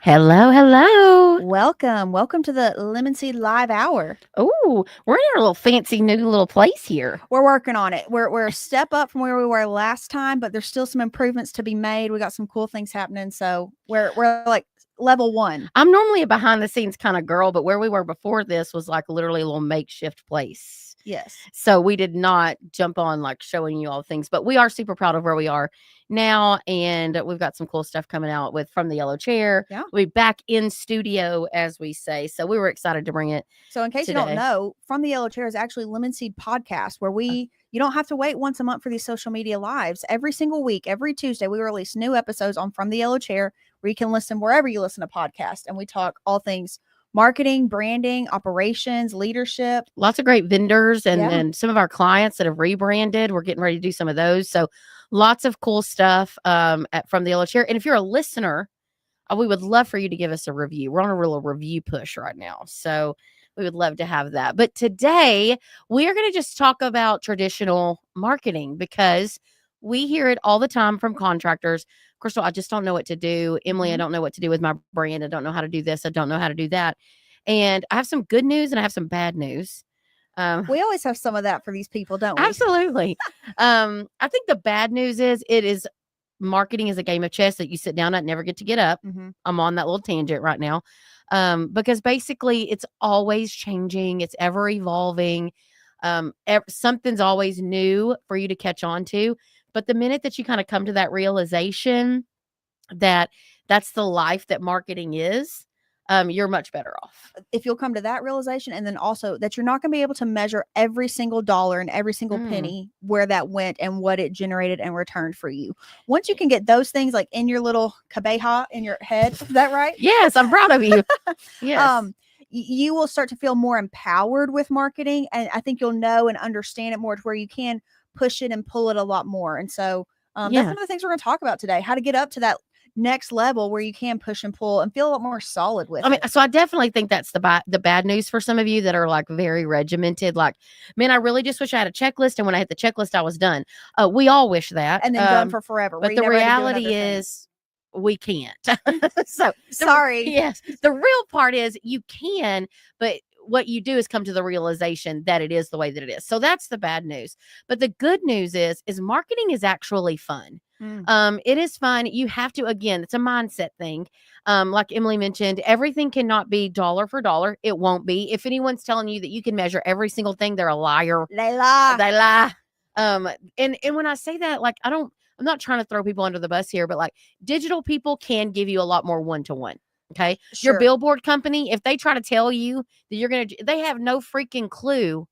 Hello, hello. Welcome to the Lemon Seed Live Hour. Oh, we're in our little fancy new little place here. We're working on it. We're a step up from where we were last time, but there's still some improvements to be made. We got some cool things happening, so we're like level 1. I'm normally a behind the scenes kind of girl, but where we were before this was like literally a little makeshift place. Yes. So we did not jump on like showing you all things, but we are super proud of where we are now. And we've got some cool stuff coming out with From the Yellow Chair. Yeah. We'll be back in studio, as we say. So we were excited to bring it. So in case you don't today. know, From the Yellow Chair is actually Lemon Seed Podcast where you don't have to wait once a month for these social media lives. Every single week, every Tuesday, we release new episodes on From the Yellow Chair where you can listen wherever you listen to podcasts. And we talk all things marketing, branding, operations, leadership. Lots of great vendors and Yeah. then some of our clients that have rebranded. We're getting ready to do some of those. So lots of cool stuff from the Yellow Chair. And if you're a listener, we would love for you to give us a review. We're on a real review push right now. So we would love to have that. But today we are going to just talk about traditional marketing because we hear it all the time from contractors. Crystal, I just don't know what to do. Emily, I don't know what to do with my brand. I don't know how to do this. I don't know how to do that. And I have some good news and I have some bad news. We always have some of that for these people, don't we? Absolutely. I think the bad news is marketing is a game of chess that you sit down at, never get to get up. Mm-hmm. I'm on that little tangent right now. Because basically it's always changing, it's ever evolving. Something's always new for you to catch on to. But the minute that you kind of come to that realization that that's the life that marketing is, you're much better off. If you'll come to that realization, and then also that you're not going to be able to measure every single dollar and every single penny where that went and what it generated and returned for you. Once you can get those things like in your little cabeja in your head, is that right? Yes, I'm proud of you. Yes. You will start to feel more empowered with marketing, and I think you'll know and understand it more to where you can push it and pull it a lot more. And so that's one of the things we're going to talk about today: how to get up to that next level where you can push and pull and feel a lot more solid with it. So I definitely think that's the bad news for some of you that are like very regimented. Like, man, I really just wish I had a checklist, and when I hit the checklist, I was done. We all wish that, and then done for forever. But the reality is, we can't. So sorry. Yes, the real part is you can, but what you do is come to the realization that it is the way that it is. So that's the bad news. But the good news is marketing is actually fun. It is fun. You have to, again, it's a mindset thing. Like Emily mentioned, everything cannot be dollar for dollar. It won't be. If anyone's telling you that you can measure every single thing, they're a liar. They lie. They lie. And when I say that, like, I'm not trying to throw people under the bus here, but like digital people can give you a lot more one-to-one. Okay. Sure. Your billboard company, if they try to tell you that they have no freaking clue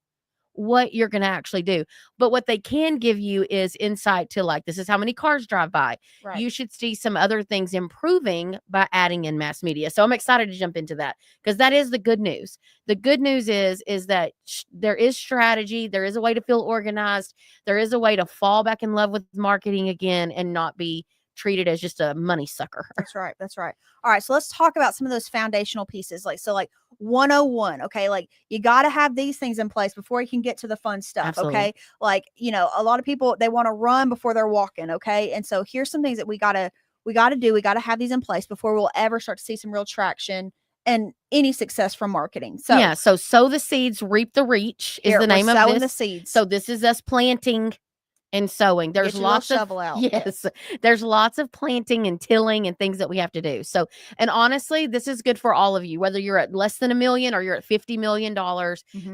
what you're going to actually do. But what they can give you is insight to, like, this is how many cars drive by. Right. You should see some other things improving by adding in mass media. So I'm excited to jump into that because that is the good news. The good news is that there is strategy. There is a way to feel organized. There is a way to fall back in love with marketing again and not be treated as just a money sucker. That's right. All right, so let's talk about some of those foundational pieces. Like 101. Okay, like you got to have these things in place before you can get to the fun stuff. Absolutely. Okay, like a lot of people, they want to run before they're walking. Okay, and so here's some things that we gotta do. We gotta have these in place before we'll ever start to see some real traction and any success from marketing. So yeah, so sow the seeds, reap the reach is the name of sowing this. the seeds. So this is us planting and sowing. There's lots of shovel out. Yes, there's lots of planting and tilling and things that we have to do. So, and honestly, this is good for all of you, whether you're at less than $1 million or you're at $50 million.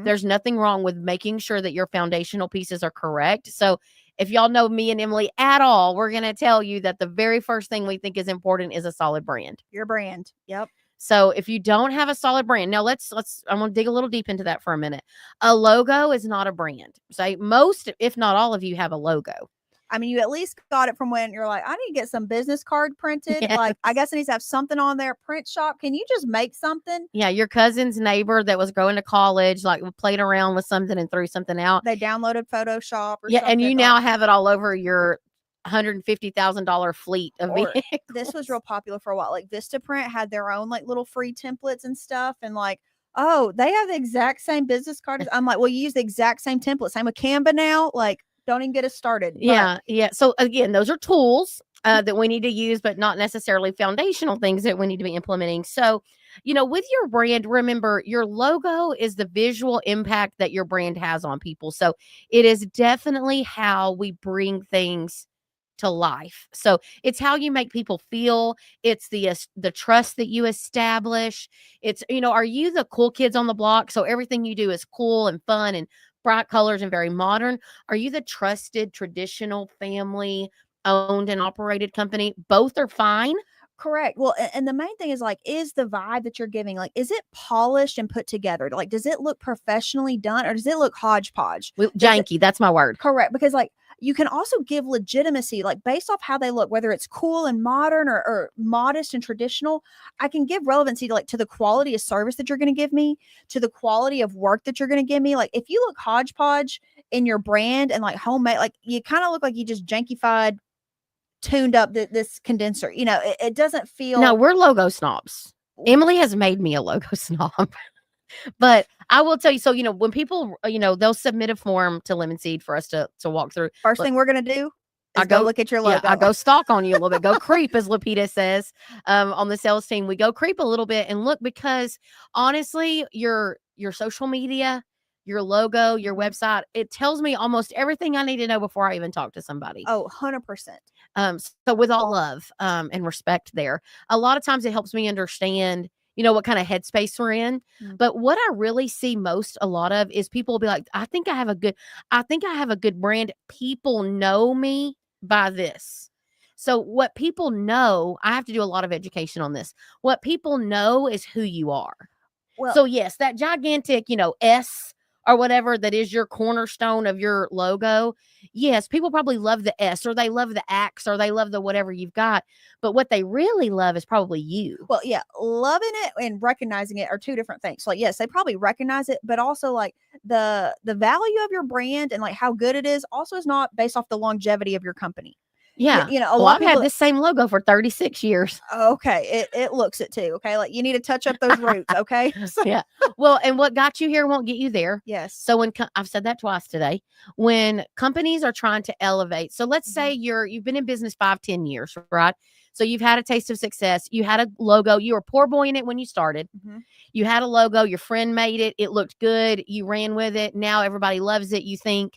There's nothing wrong with making sure that your foundational pieces are correct. So if y'all know me and Emily at all, we're going to tell you that the very first thing we think is important is a solid brand. Your brand. Yep. So if you don't have a solid brand, now I'm going to dig a little deep into that for a minute. A logo is not a brand. So most, if not all of you have a logo. I mean, you at least got it from when you're like, I need to get some business card printed. Yes. Like, I guess it needs to have something on there. Print shop. Can you just make something? Yeah. Your cousin's neighbor that was going to college, like played around with something and threw something out. They downloaded Photoshop or something. And you now have it all over your $150,000 fleet of vehicles. This was real popular for a while. Like Vistaprint had their own like little free templates and stuff. And like, oh, they have the exact same business card. I'm like, well, you use the exact same template. Same with Canva now. Like, don't even get us started. Yeah. So again, those are tools. that we need to use, but not necessarily foundational things that we need to be implementing. So, with your brand, remember your logo is the visual impact that your brand has on people. So it is definitely how we bring things to life. So it's how you make people feel. It's the trust that you establish. It's, are you the cool kids on the block? So everything you do is cool and fun and bright colors and very modern. Are you the trusted, traditional, family owned and operated company? Both are fine. Correct. Well, and the main thing is like, is the vibe that you're giving, like, is it polished and put together? Like, does it look professionally done or does it look hodgepodge? Janky, that's my word. Correct. Because like you can also give legitimacy, like based off how they look, whether it's cool and modern or modest and traditional. I can give relevancy to to the quality of service that you're going to give me, to the quality of work that you're going to give me. Like if you look hodgepodge in your brand and like homemade, like you kind of look like you just jankified tuned up this condenser. It doesn't feel. No, we're logo snobs. Emily has made me a logo snob. But I will tell you, so when people they'll submit a form to Lemon Seed for us to walk through. First thing we're gonna do is go look at your logo. Yeah, I go stalk on you a little bit. Go creep, as Lapita says, on the sales team. We go creep a little bit and look, because honestly, your social media, your logo, your website, it tells me almost everything I need to know before I even talk to somebody. Oh, 100%. So with all love and respect there, a lot of times it helps me understand, what kind of headspace we're in. But what I really see a lot of is people will be like, I think I have a good brand. People know me by this. So what people know, I have to do a lot of education on this. What people know is who you are. Well, so yes, that gigantic, S or whatever that is your cornerstone of your logo. Yes, people probably love the S, or they love the Axe, or they love the whatever you've got. But what they really love is probably you. Well, yeah, loving it and recognizing it are two different things. Like, yes, they probably recognize it, but also like the value of your brand and like how good it is also is not based off the longevity of your company. Yeah. A lot of people had this same logo for 36 years. Okay. It looks it too. Okay. Like you need to touch up those roots. Okay. Yeah. Well, and what got you here won't get you there. Yes. So when I've said that twice today, when companies are trying to elevate, so let's say you've been in business 5-10 years, right? So you've had a taste of success. You had a logo. You were poor boy in it when you started. You had a logo. Your friend made it. It looked good. You ran with it. Now everybody loves it. You think.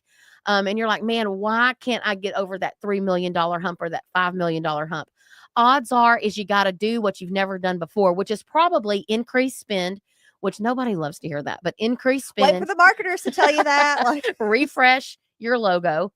And you're like, man, why can't I get over that $3 million hump or that $5 million hump? Odds are is you got to do what you've never done before, which is probably increase spend, which nobody loves to hear that, but increase spend. Wait for the marketers to tell you that. Like refresh your logo,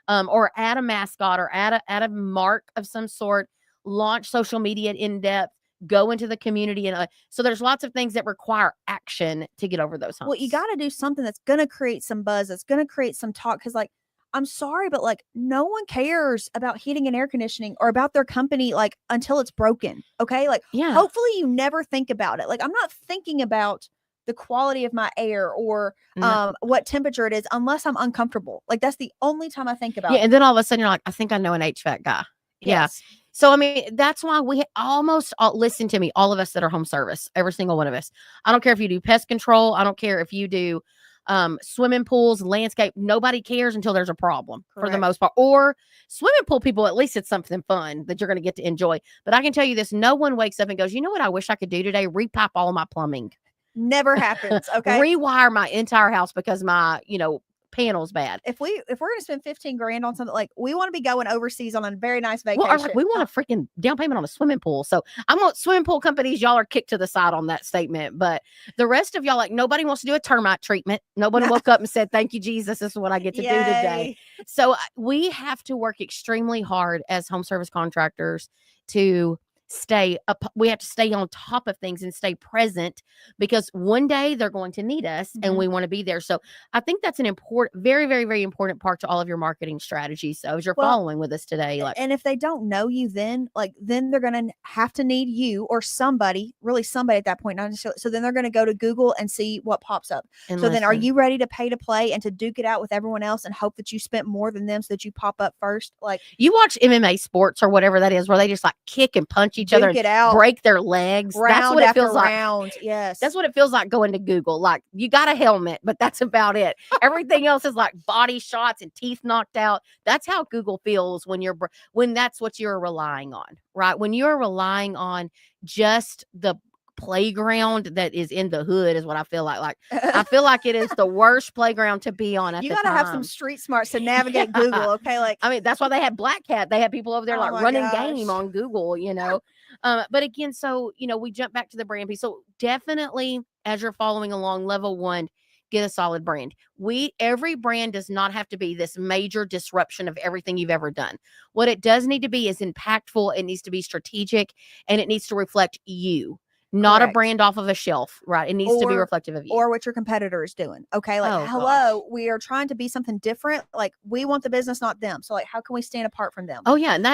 or add a mascot, or add a mark of some sort, launch social media in depth, go into the community. And so there's lots of things that require action to get over those humps. Well, you got to do something that's going to create some buzz. That's going to create some talk. Cause like, I'm sorry, but like no one cares about heating and air conditioning or about their company, like until it's broken. Okay. Like hopefully you never think about it. Like I'm not thinking about the quality of my air or what temperature it is unless I'm uncomfortable. Like that's the only time I think about it. And then all of a sudden you're like, I think I know an HVAC guy. Yes. Yeah. So, I mean, that's why we almost listen to me, all of us that are home service, every single one of us. I don't care if you do pest control. I don't care if you do swimming pools, landscape. Nobody cares until there's a problem. Correct. For the most part. Or swimming pool people, at least it's something fun that you're going to get to enjoy. But I can tell you this, no one wakes up and goes, you know what I wish I could do today? Repipe all my plumbing. Never happens. Okay. Rewire my entire house because my, panel's bad. If we're gonna spend $15,000 on something, like we want to be going overseas on a very nice vacation. Well, like we want a freaking down payment on a swimming pool. So I want swimming pool companies, y'all are kicked to the side on that statement. But the rest of y'all, like nobody wants to do a termite treatment. Nobody woke up and said, thank you, Jesus. This is what I get to do today. So we have to work extremely hard as home service contractors to stay up. We have to stay on top of things and stay present because one day they're going to need us and we want to be there. So I think that's an important, very, very, very important part to all of your marketing strategy. So as you're following with us today, and if they don't know you, then they're going to have to need you or somebody at that point. So then they're going to go to Google and see what pops up. So then are you ready to pay to play and to duke it out with everyone else and hope that you spent more than them so that you pop up first? Like you watch MMA sports or whatever that is, where they just like kick and punch each other Duke it and out. break their legs. That's Round what it after feels like. round. Yes. That's what it feels like going to Google. Like, you got a helmet, but that's about it. Everything else is like body shots and teeth knocked out. That's how Google feels when that's what you're relying on, right? When you're relying on just the playground that is in the hood is what I feel like. Like, I feel like it is the worst playground to be on at You the got to time. have some street smarts to navigate Yeah. Google. Okay. Like, I mean, that's why they had Black Cat. They had people over there Oh like my running gosh. game on Google, you know. But again, so, you know, we jump back to the brand piece. So definitely, as you're following along, level one, get a solid brand. Every brand does not have to be this major disruption of everything you've ever done. What it does need to be is impactful. It needs to be strategic, and it needs to reflect you, not a Correct. brand off of a shelf, right? It needs to be Or- reflective of you. or what your competitor is doing. Okay. Like, Oh, hello, we are trying to be something different. Like, we want the business, not them. So, like, how can we stand apart from them? Oh yeah, and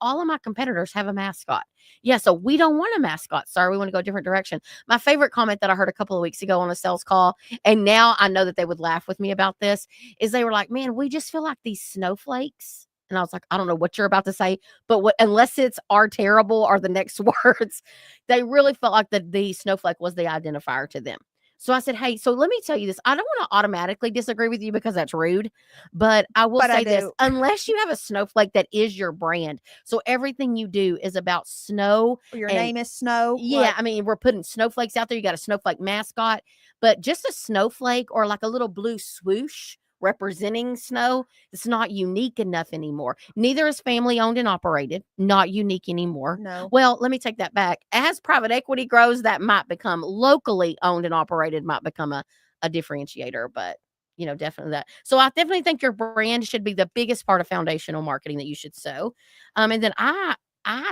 all of my competitors have a mascot. Yeah, so we don't want a mascot. Sorry, we want to go a different direction. My favorite comment that I heard a couple of weeks ago on a sales call, and now I know that they would laugh with me about this, is they were like, "Man, we just feel like these snowflakes." And I was like, "I don't know what you're about to say, but unless it's are terrible or the next words." They really felt like the snowflake was the identifier to them. So I said, "Hey, so let me tell you this. I don't want to automatically disagree with you because that's rude, but I will But I say this, do. unless you have a snowflake that is your brand. So everything you do is about snow. Or your and- name is Snow. Yeah, Like, I mean, we're putting snowflakes out there. You got a snowflake mascot, but just a snowflake or like a little blue swoosh representing snow, it's not unique enough anymore. Neither is family owned and operated, not unique anymore. no. Well, let me take that back. As private equity grows, that might become locally owned and operated, might become a differentiator, but you know, definitely that. So I definitely think your brand should be the biggest part of foundational marketing that you should sow. And then I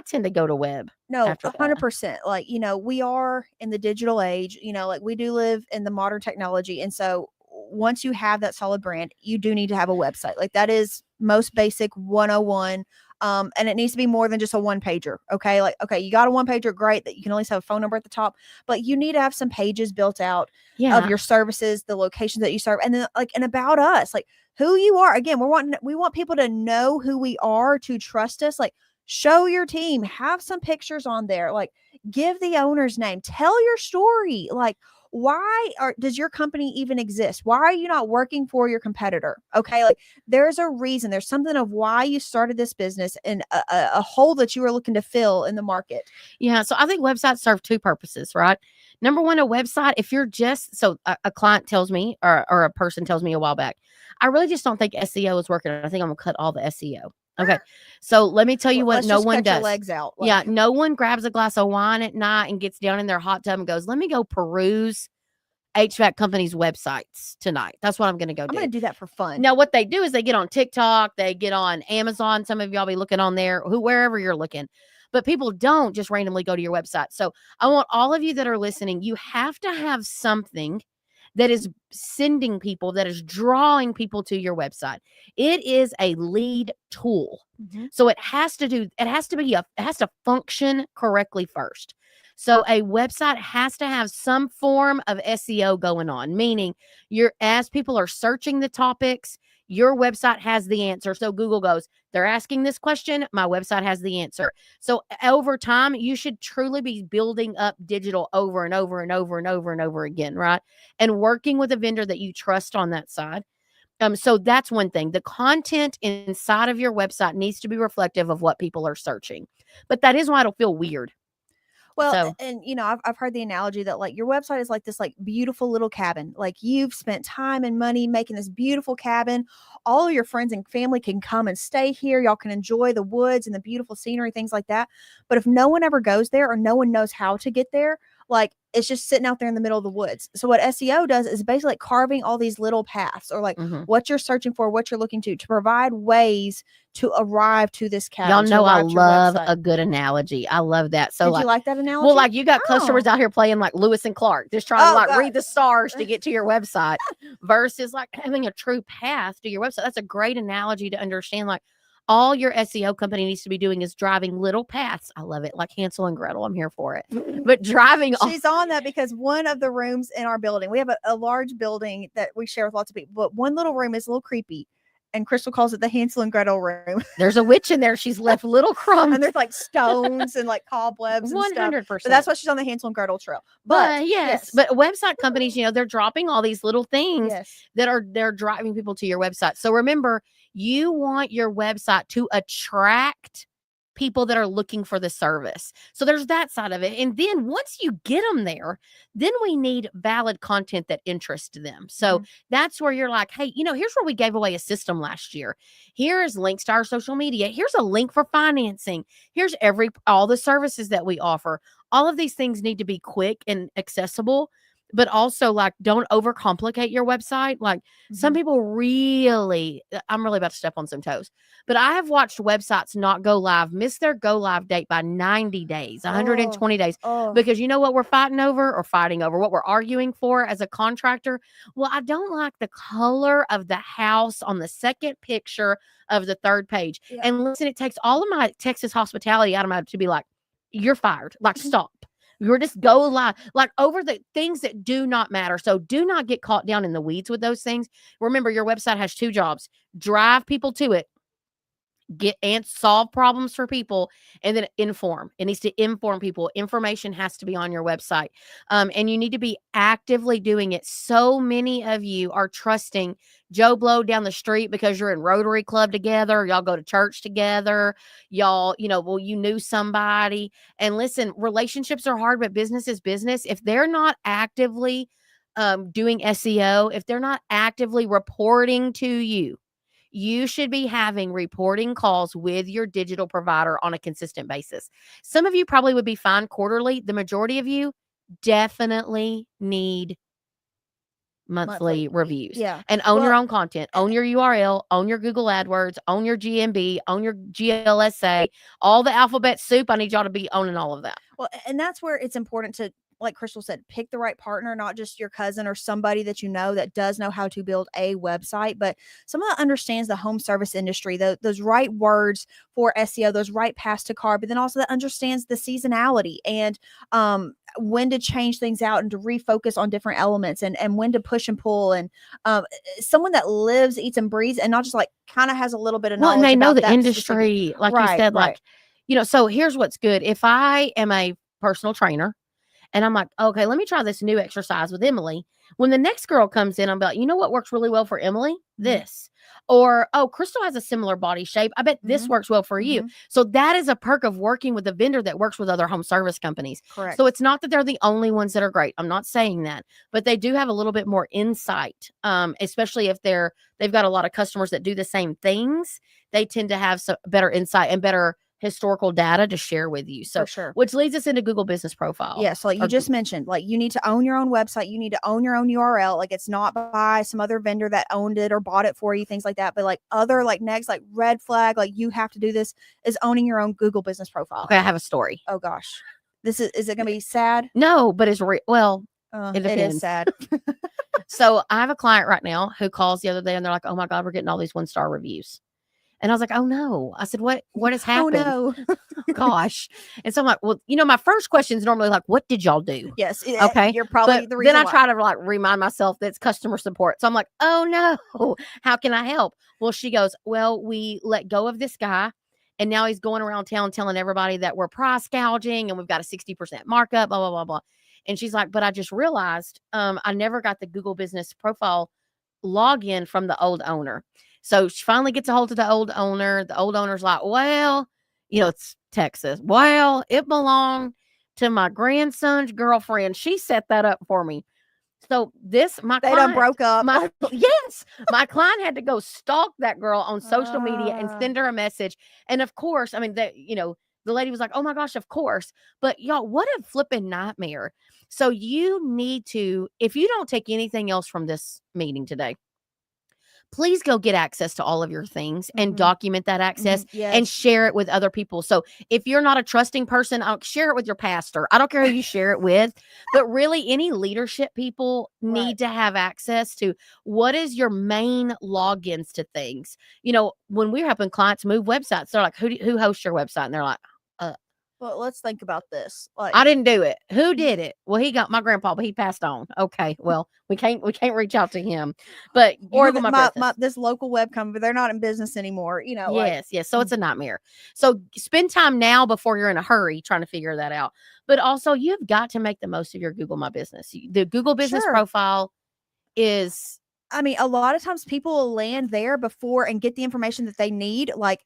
tend to go to web. No, After that. 100%. Like, you know, we are in the digital age, you know, like we do live in the modern technology. And so once you have that solid brand, you do need to have a website. Like, that is most basic 101. And it needs to be more than just a one pager. Okay. Like, okay, you got a one pager, great, that you can at least have a phone number at the top, but you need to have some pages built out Yeah. of your services, the locations that you serve, and then like, and about us, like who you are. Again, we want people to know who we are, to trust us. Like, show your team, have some pictures on there, like give the owner's name, tell your story. Like, does your company even exist? Why are you not working for your competitor? Okay. Like, there's a reason, there's something of why you started this business and a hole that you are looking to fill in the market. Yeah. So I think websites serve two purposes, right? Number one, a website, if you're just, so a client tells me, or a person tells me a while back, I really just don't think SEO is working. I think I'm going to cut all the SEO. Okay. So let me tell you what Let's no just one cut your does. legs out. Yeah. Like, No one grabs a glass of wine at night and gets down in their hot tub and goes, let me go peruse HVAC companies' websites tonight. That's what I'm going to go I'm do. going to do that for fun. Now, what they do is they get on TikTok, they get on Amazon. Some of y'all be looking on there, wherever you're looking. But people don't just randomly go to your website. So I want all of you that are listening, you have to have something that is sending people, that is drawing people to your website. It is a lead tool. Mhm. So it has to function correctly first. So a website has to have some form of SEO going on, meaning as people are searching the topics, your website has the answer. So Google goes, they're asking this question, my website has the answer. So over time, you should truly be building up digital over and over and over and over and over again, right? And working with a vendor that you trust on that side. So that's one thing. The content inside of your website needs to be reflective of what people are searching. But that is why it'll feel weird. Well, So- and you know, I've heard the analogy that like your website is like this like beautiful little cabin. Like, you've spent time and money making this beautiful cabin. All of your friends and family can come and stay here. Y'all can enjoy the woods and the beautiful scenery, things like that. But if no one ever goes there, or no one knows how to get there, like, it's just sitting out there in the middle of the woods. So what SEO does is basically like carving all these little paths, or like Mhm. what you're searching for, what you're looking to provide ways to arrive to this cabin. Y'all to know I arrive to your love website. a good analogy. I love that. So Did like, you like that analogy? well, like you got customers Oh. out here playing like Lewis and Clark, just trying to Oh, like God. read the stars to get to your website versus like having a true path to your website. That's a great analogy to understand. Like, all your SEO company needs to be doing is driving little paths. I love it. Like Hansel and Gretel. I'm here for it. But driving She's on that because one of the rooms in our building, we have a large building that we share with lots of people, but one little room is a little creepy. and Crystal calls it the Hansel and Gretel room. There's a witch in there. She's left little crumbs. And there's like stones and like cobwebs and stuff. 100%. But that's why she's on the Hansel and Gretel trail. But yes, but website companies, they're dropping all these little things yes. that they're driving people to your website. So remember, you want your website to attract people that are looking for the service. So there's that side of it. And then once you get them there, then we need valid content that interests them. So that's where you're like, hey, here's where we gave away a system last year. Here is links to our social media. Here's a link for financing. Here's all the services that we offer. All of these things need to be quick and accessible, but also like don't overcomplicate your website. Like some people I'm really about to step on some toes, but I have watched websites not go live, miss their go live date by 90 days, 120 days, because you know what we're fighting over, what we're arguing for as a contractor. Well, I don't like the color of the house on the second picture of the third page. Yeah. And listen, it takes all of my Texas hospitality out of my to be like, you're fired. Like, stop. You're just go live, like over the things that do not matter. So do not get caught down in the weeds with those things. Remember, your website has 2 jobs: drive people to it, get and solve problems for people, and then inform. It needs to inform people. Information has to be on your website. And you need to be actively doing it. So many of you are trusting Joe Blow down the street because you're in Rotary Club together. Y'all go to church together. Y'all, you knew somebody. And listen, relationships are hard, but business is business. If they're not actively doing SEO, if they're not actively reporting to you, you should be having reporting calls with your digital provider on a consistent basis. Some of you probably would be fine quarterly. The majority of you definitely need monthly reviews. Yeah. And own your own content, own your URL, own your Google AdWords, own your GMB, own your GLSA, all the alphabet soup. I need y'all to be owning all of that. Well, and that's where it's important to, like Crystal said, pick the right partner, not just your cousin or somebody that that does know how to build a website, but someone that understands the home service industry, those right words for SEO, those right paths to card, but then also that understands the seasonality and when to change things out and to refocus on different elements and when to push and pull, and someone that lives, eats, and breathes, and not just like kind of has a little bit of knowledge. Well, and they know the industry, specific, like you said, like, so here's what's good. If I am a personal trainer, and I'm like, okay, let me try this new exercise with Emily. When the next girl comes in, I'm like, you know what works really well for Emily? This. Or, oh, Crystal has a similar body shape. I bet this works well for you. So that is a perk of working with a vendor that works with other home service companies. Correct. So it's not that they're the only ones that are great. I'm not saying that, but they do have a little bit more insight, especially if they've got a lot of customers that do the same things. They tend to have some better insight and better historical data to share with you. So, which leads us into Google Business Profile. Yeah. So like you just mentioned, like you need to own your own website. You need to own your own URL. Like it's not by some other vendor that owned it or bought it for you, things like that. But like other like next, like red flag, like you have to do this, is owning your own Google Business Profile. Okay. I have a story. Oh gosh. Is it going to be sad? No, but it's well, it is sad. So I have a client right now who calls the other day and they're like, oh my God, we're getting all these 1-star reviews. And I was like, oh no. I said, what has happened? Oh no. Gosh. And so I'm like, well, my first question is normally like, what did y'all do? Yes. Okay. You're probably the reason. Then I try to like remind myself that it's customer support. So I'm like, oh no, how can I help? Well, she goes, well, we let go of this guy and now he's going around town telling everybody that we're price gouging and we've got a 60% markup, blah, blah, blah, blah. And she's like, but I just realized I never got the Google Business Profile login from the old owner. So she finally gets a hold of the old owner. The old owner's like, well, it's Texas. Well, it belonged to my grandson's girlfriend. She set that up for me. So they done broke up. My client had to go stalk that girl on social media and send her a message. And of course, I mean, the lady was like, oh my gosh, of course. But y'all, what a flipping nightmare. So you need to, if you don't take anything else from this meeting today, please go get access to all of your things and document that access and share it with other people. So if you're not a trusting person, I'll share it with your pastor. I don't care who you share it with, but really any leadership people need to have access to what is your main logins to things. When we're helping clients move websites, they're like, who hosts your website? And they're like, Well, let's think about this. Like, I didn't do it. Who did it? Well, he got my grandpa, but he passed on. Okay, well, we can't reach out to him. But you or Google my business. this local web company, they're not in business anymore. Like, Yes. So it's a nightmare. So spend time now before you're in a hurry trying to figure that out. But also, you've got to make the most of your Google My Business. The Google Business Sure. profile is, I mean, a lot of times people will land there before and get the information that they need. Like,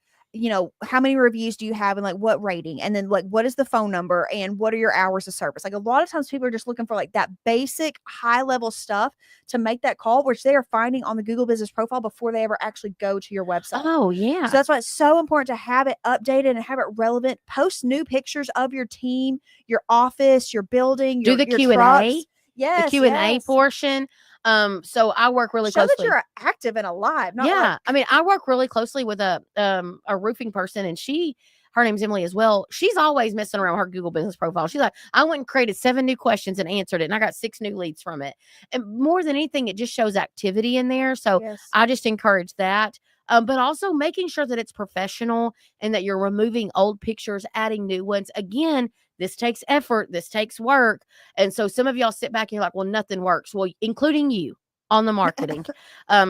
how many reviews do you have and like what rating? And then like, what is the phone number and what are your hours of service? Like a lot of times people are just looking for like that basic high level stuff to make that call, which they are finding on the Google Business profile before they ever actually go to your website. oh, yeah. So that's why it's so important to have it updated and have it relevant. Post new pictures of your team, your office, your building, Do your the Q&A. trucks. Yes, the Q&A yes. portion. So I work really Show closely. that you're active and alive. Not Yeah. like, I mean, I work really closely with a roofing person, and her name's Emily as well. She's always messing around with her Google Business profile. She's like, I went and created 7 new questions and answered it, and I got 6 new leads from it. And more than anything, it just shows activity in there. So yes. I just encourage that. But also making sure that it's professional and that you're removing old pictures, adding new ones. Again, this takes effort. This takes work. And so some of y'all sit back and you're like, well, nothing works. Well, including you on the marketing.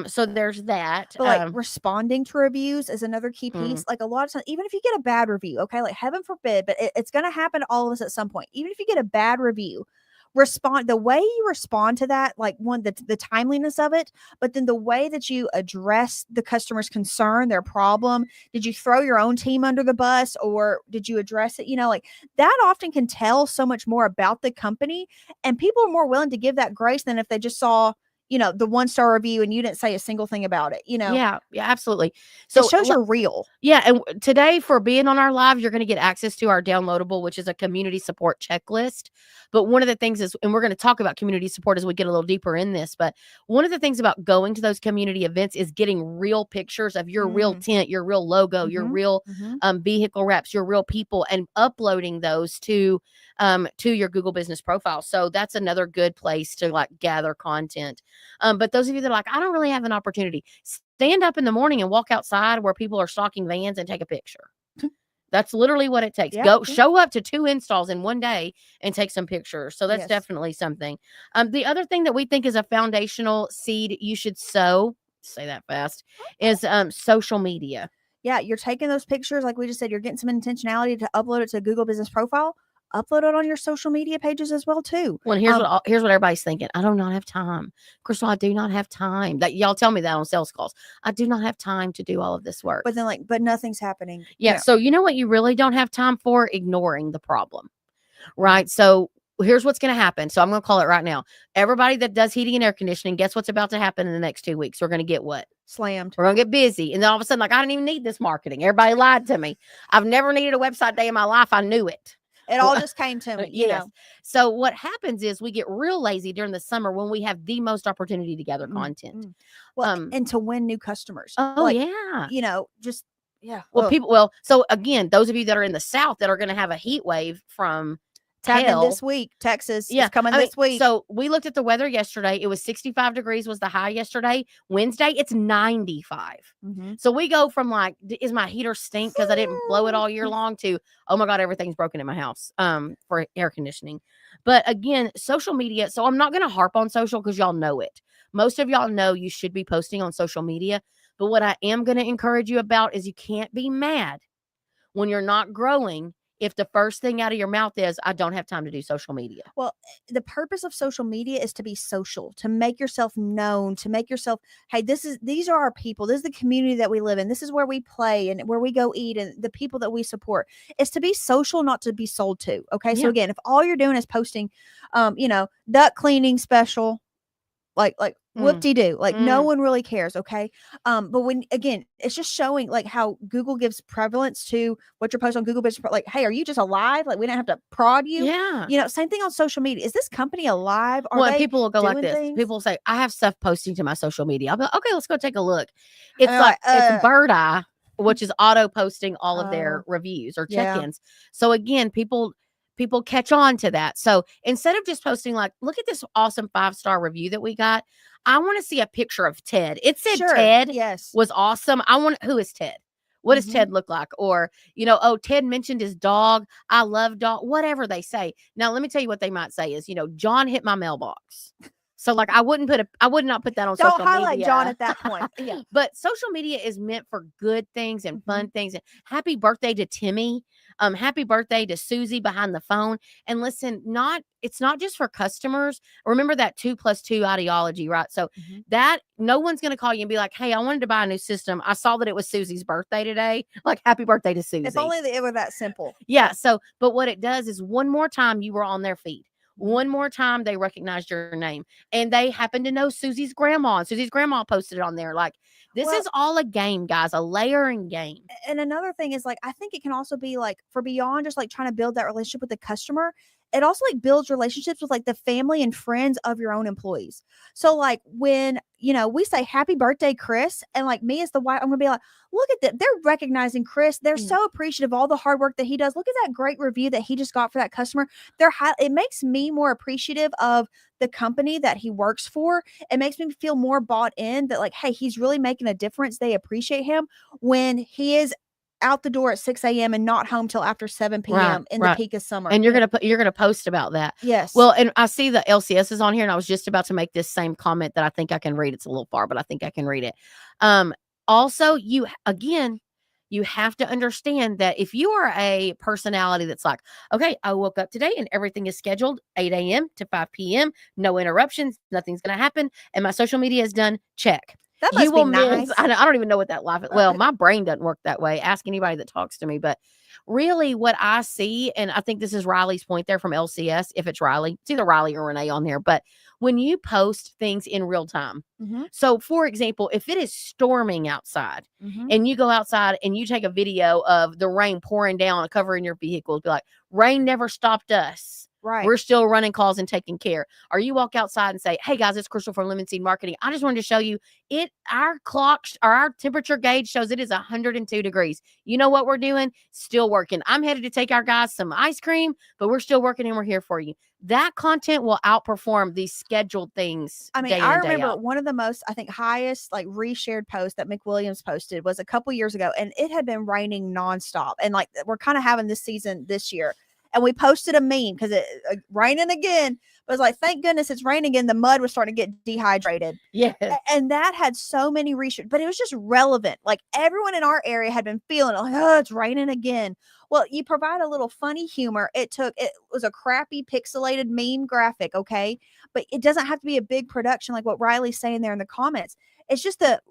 So there's that. But like responding to reviews is another key piece. Like a lot of times, even if you get a bad review, okay, like heaven forbid, but it's going to happen to all of us at some point. Even if you get a bad review, the way you respond to that, like one, the timeliness of it, but then the way that you address the customer's concern, their problem. Did you throw your own team under the bus or did you address it? Like that often can tell so much more about the company, and people are more willing to give that grace than if they just saw the 1-star review and you didn't say a single thing about it. Yeah, absolutely. So it shows you're real. Yeah. And today, for being on our live, you're going to get access to our downloadable, which is a community support checklist. But one of the things is, and we're going to talk about community support as we get a little deeper in this, but one of the things about going to those community events is getting real pictures of your real tent, your real logo, your real vehicle wraps, your real people, and uploading those to your Google Business profile. So that's another good place to like gather content. But those of you that are like, I don't really have an opportunity, stand up in the morning and walk outside where people are stocking vans and take a picture. That's literally what it takes. Go show up to 2 installs in one day and take some pictures. So that's definitely something. The other thing that we think is a foundational seed you should sow, say that fast, is social media. Yeah, you're taking those pictures, like we just said, you're getting some intentionality to upload it to a Google Business profile. Upload it on your social media pages as well too. Well, here's what everybody's thinking. I do not have time, Crystal. I do not have time. That y'all tell me that on sales calls. I do not have time to do all of this work. But then, but nothing's happening. Yeah. So you know what you really don't have time for? Ignoring the problem, right? So here's what's going to happen. So I'm going to call it right now. Everybody that does heating and air conditioning, guess what's about to happen in the next 2 weeks? We're going to get what? Slammed. We're going to get busy. And then all of a sudden, like, I didn't even need this marketing. Everybody lied to me. I've never needed a website day in my life. I knew it. It all just came to me. Yes. So what happens is we get real lazy during the summer when we have the most opportunity to gather content. Well, and to win new customers. Oh, yeah. Just, yeah. Well, so again, those of you that are in the South that are going to have a heat wave from this week, Texas is coming this week. So we looked at the weather yesterday. It was 65 degrees was the high yesterday. Wednesday, it's 95. So we go from like, is my heater stink because I didn't blow it all year long to, oh my God, everything's broken in my house for air conditioning. But again, social media. So I'm not going to harp on social because y'all know it. Most of y'all know you should be posting on social media. But what I am going to encourage you about is you can't be mad when you're not growing if the first thing out of your mouth is, I don't have time to do social media. Well, the purpose of social media is to be social, to make yourself known, to make yourself, hey, these are our people. This is the community that we live in. This is where we play and where we go eat and the people that we support. It's to be social, not to be sold to. Okay. So again, if all you're doing is posting, duct cleaning special, like whoop-de-doo, like no one really cares. Okay. But when, again, it's just showing like how Google gives prevalence to what you're posting on Google Business. Like, hey, are you just alive? Like, we don't have to prod you. Yeah. Same thing on social media. Is this company alive? People will go like this. Things? People will say, I have stuff posting to my social media. I'll be like, okay, let's go take a look. It's it's Bird Eye, which is auto posting all of their reviews or check-ins. So again, people catch on to that. So instead of just posting like, look at this awesome 5-star review that we got, I want to see a picture of Ted. It said Ted was awesome. Who is Ted? What does Mhm. Ted look like? Or, oh, Ted mentioned his dog. I love dog, whatever they say. Now, let me tell you what they might say is, John hit my mailbox. So like I would not put that on Don't social highlight John media. at that point. Yeah. But social media is meant for good things and fun Mhm. things. And happy birthday to Timmy. Happy birthday to Susie behind the phone. And listen, it's not just for customers. Remember that 2+2 ideology, right? So Mhm. that no one's going to call you and be like, hey, I wanted to buy a new system. I saw that it was Susie's birthday today. Like, happy birthday to Susie. If only it were that simple. Yeah. So, but what it does is one more time you were on their feed. Mhm. One more time they recognized your name and they happen to know Susie's grandma. And Susie's grandma posted it on there. Like, this Well, is all a game, guys, a layering game. and another thing is like I think it can also be like for beyond just like trying to build that relationship with the customer, it also like builds relationships with like the family and friends of your own employees. So like when we say happy birthday Chris, and like me as the wife, I'm gonna be like, look at that, they're recognizing Chris, they're Mm. so appreciative of all the hard work that he does. Look at that great review that he just got for that customer. It makes me more appreciative of the company that he works for. It makes me feel more bought in that like, hey, he's really making a difference, they appreciate him when he is out the door at 6 a.m. and not home till after 7 Right, p.m. in the right. peak of summer. And you're gonna post about that. Yes. Well, and I see the LCS is on here, and I was just about to make this same comment that I think I can read. It's a little far, but I think I can read it. Also, you have to understand that if you are a personality that's like, okay, I woke up today and everything is scheduled 8 a.m. to 5 p.m., no interruptions, nothing's gonna happen, and my social media is done, check. That You must be will miss. nice. I don't even know what that life. Well, my brain doesn't work that way. Ask anybody that talks to me. But really, what I see, and I think this is Riley's point there from LCS. If it's Riley, it's either Riley or Renee on there. But when you post things in real time, Mhm. so for example, if it is storming outside Mhm. and you go outside and you take a video of the rain pouring down and covering your vehicles, be like, rain never stopped us. Right. We're still running calls and taking care. Or you walk outside and say, hey guys, it's Crystal from Lemon Seed Marketing. I just wanted to show you our clock or our temperature gauge shows it is 102 degrees. You know what we're doing? Still working. I'm headed to take our guys some ice cream, but we're still working and we're here for you. That content will outperform these scheduled things. I mean, day in I and day remember out. one of the most, I think, highest like reshared posts that McWilliams posted was a couple years ago, and it had been raining nonstop. And like we're kind of having this season this year, and we posted a meme because it raining again. But it's like, thank goodness it's raining again. The mud was starting to get dehydrated. Yes. And that had so many reshared, but it was just relevant. Like everyone in our area had been feeling it, like, oh, it's raining again. Well, you provide a little funny humor. It was a crappy pixelated meme graphic, okay? But it doesn't have to be a big production like what Riley's saying there in the comments. It's just the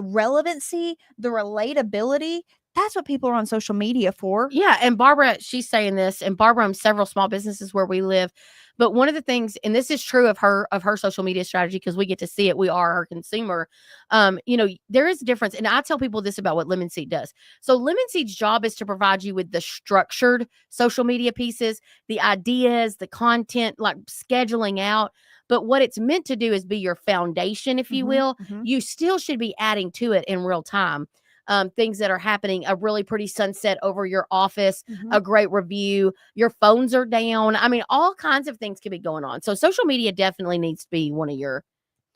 relevancy, the relatability. That's what people are on social media for. Yeah, and Barbara, she's saying this, and Barbara owns several small businesses where we live. But one of the things, and this is true of her social media strategy, because we get to see it, we are her consumer. There is a difference, and I tell people this about what Lemon Seed does. So Lemon Seed's job is to provide you with the structured social media pieces, the ideas, the content, like scheduling out. But what it's meant to do is be your foundation, if you will. You still should be adding to it in real time. Things that are happening, a really pretty sunset over your office, a great review, your phones are down. I mean, all kinds of things could be going on. So social media definitely needs to be one of your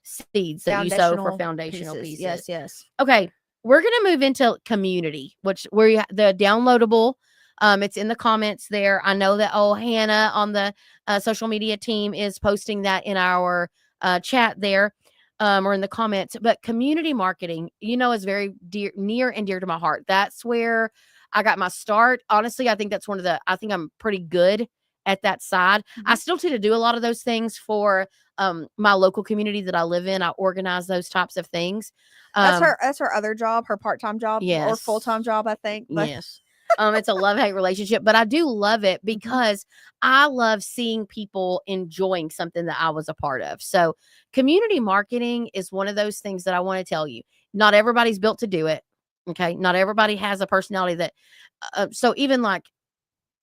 seeds that you sow for foundational pieces. Yes, yes. Okay, we're going to move into community, where you the downloadable. It's in the comments there. I know that Hannah on the social media team is posting that in our chat there. Or in the comments, but community marketing, is very near and dear to my heart. That's where I got my start. Honestly, I think that's I think I'm pretty good at that side. I still tend to do a lot of those things for my local community that I live in. I organize those types of things. That's her other job, her part-time job, or Yes. full-time job, I think. But Yes. It's a love-hate relationship, but I do love it because I love seeing people enjoying something that I was a part of. So community marketing is one of those things that I want to tell you. Not everybody's built to do it. Okay. Not everybody has a personality that, so even like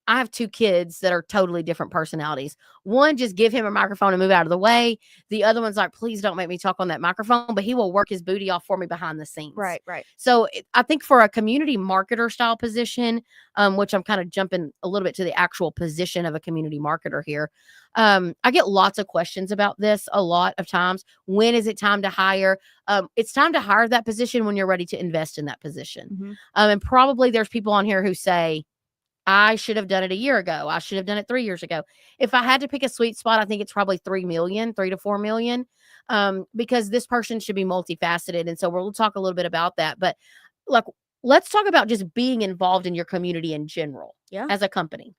I have 2 kids that are totally different personalities. One, just give him a microphone and move out of the way. The other one's like, please don't make me talk on that microphone, but he will work his booty off for me behind the scenes. Right. So I think for a community marketer style position, which I'm kind of jumping a little bit to the actual position of a community marketer here. I get lots of questions about this a lot of times. When is it time to hire? It's time to hire that position when you're ready to invest in that position. Mm-hmm. And probably there's people on here who say, I should have done it a year ago. I should have done it 3 years ago. If I had to pick a sweet spot, I think it's probably 3 to 4 million, because this person should be multifaceted. And so we'll talk a little bit about that. But like, let's talk about just being involved in your community in general as a company.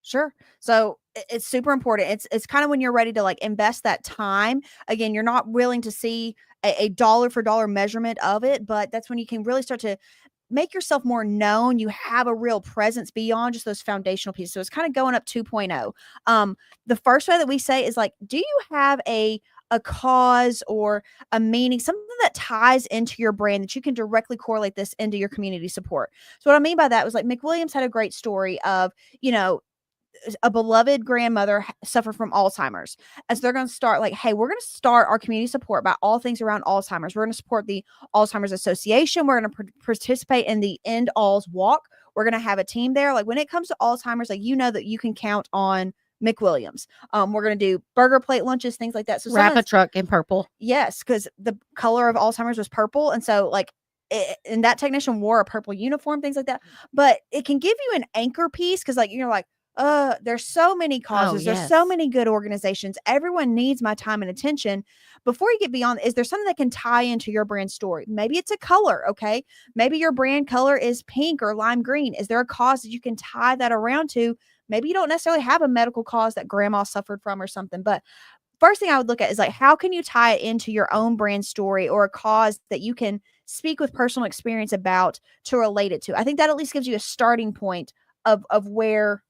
Sure. So it's super important. It's kind of when you're ready to like invest that time. Again, you're not willing to see a dollar for dollar measurement of it, but that's when you can really start to make yourself more known. You have a real presence beyond just those foundational pieces. So it's kind of going up 2.0. The first way that we say is like, do you have a cause or a meaning, something that ties into your brand that you can directly correlate this into your community support? So what I mean by that was like McWilliams had a great story of, a beloved grandmother suffered from Alzheimer's. And so they're going to start like, hey, we're going to start our community support about all things around Alzheimer's. We're going to support the Alzheimer's Association. We're going to participate in the End Alz Walk. We're going to have a team there. Like when it comes to Alzheimer's, like, that you can count on McWilliams. We're going to do burger plate lunches, things like that. So wrap a truck in purple. Yes, because the color of Alzheimer's was purple. And so like, and that technician wore a purple uniform, things like that. But it can give you an anchor piece because like, you're like, there's so many causes. There's so many good organizations. Everyone needs my time and attention. Before you get beyond, is there something that can tie into your brand story? Maybe it's a color. Okay. Maybe your brand color is pink or lime green. Is there a cause that you can tie that around to? Maybe you don't necessarily have a medical cause that grandma suffered from or something, but first thing I would look at is like, how can you tie it into your own brand story or a cause that you can speak with personal experience about to relate it to? I think that at least gives you a starting point of where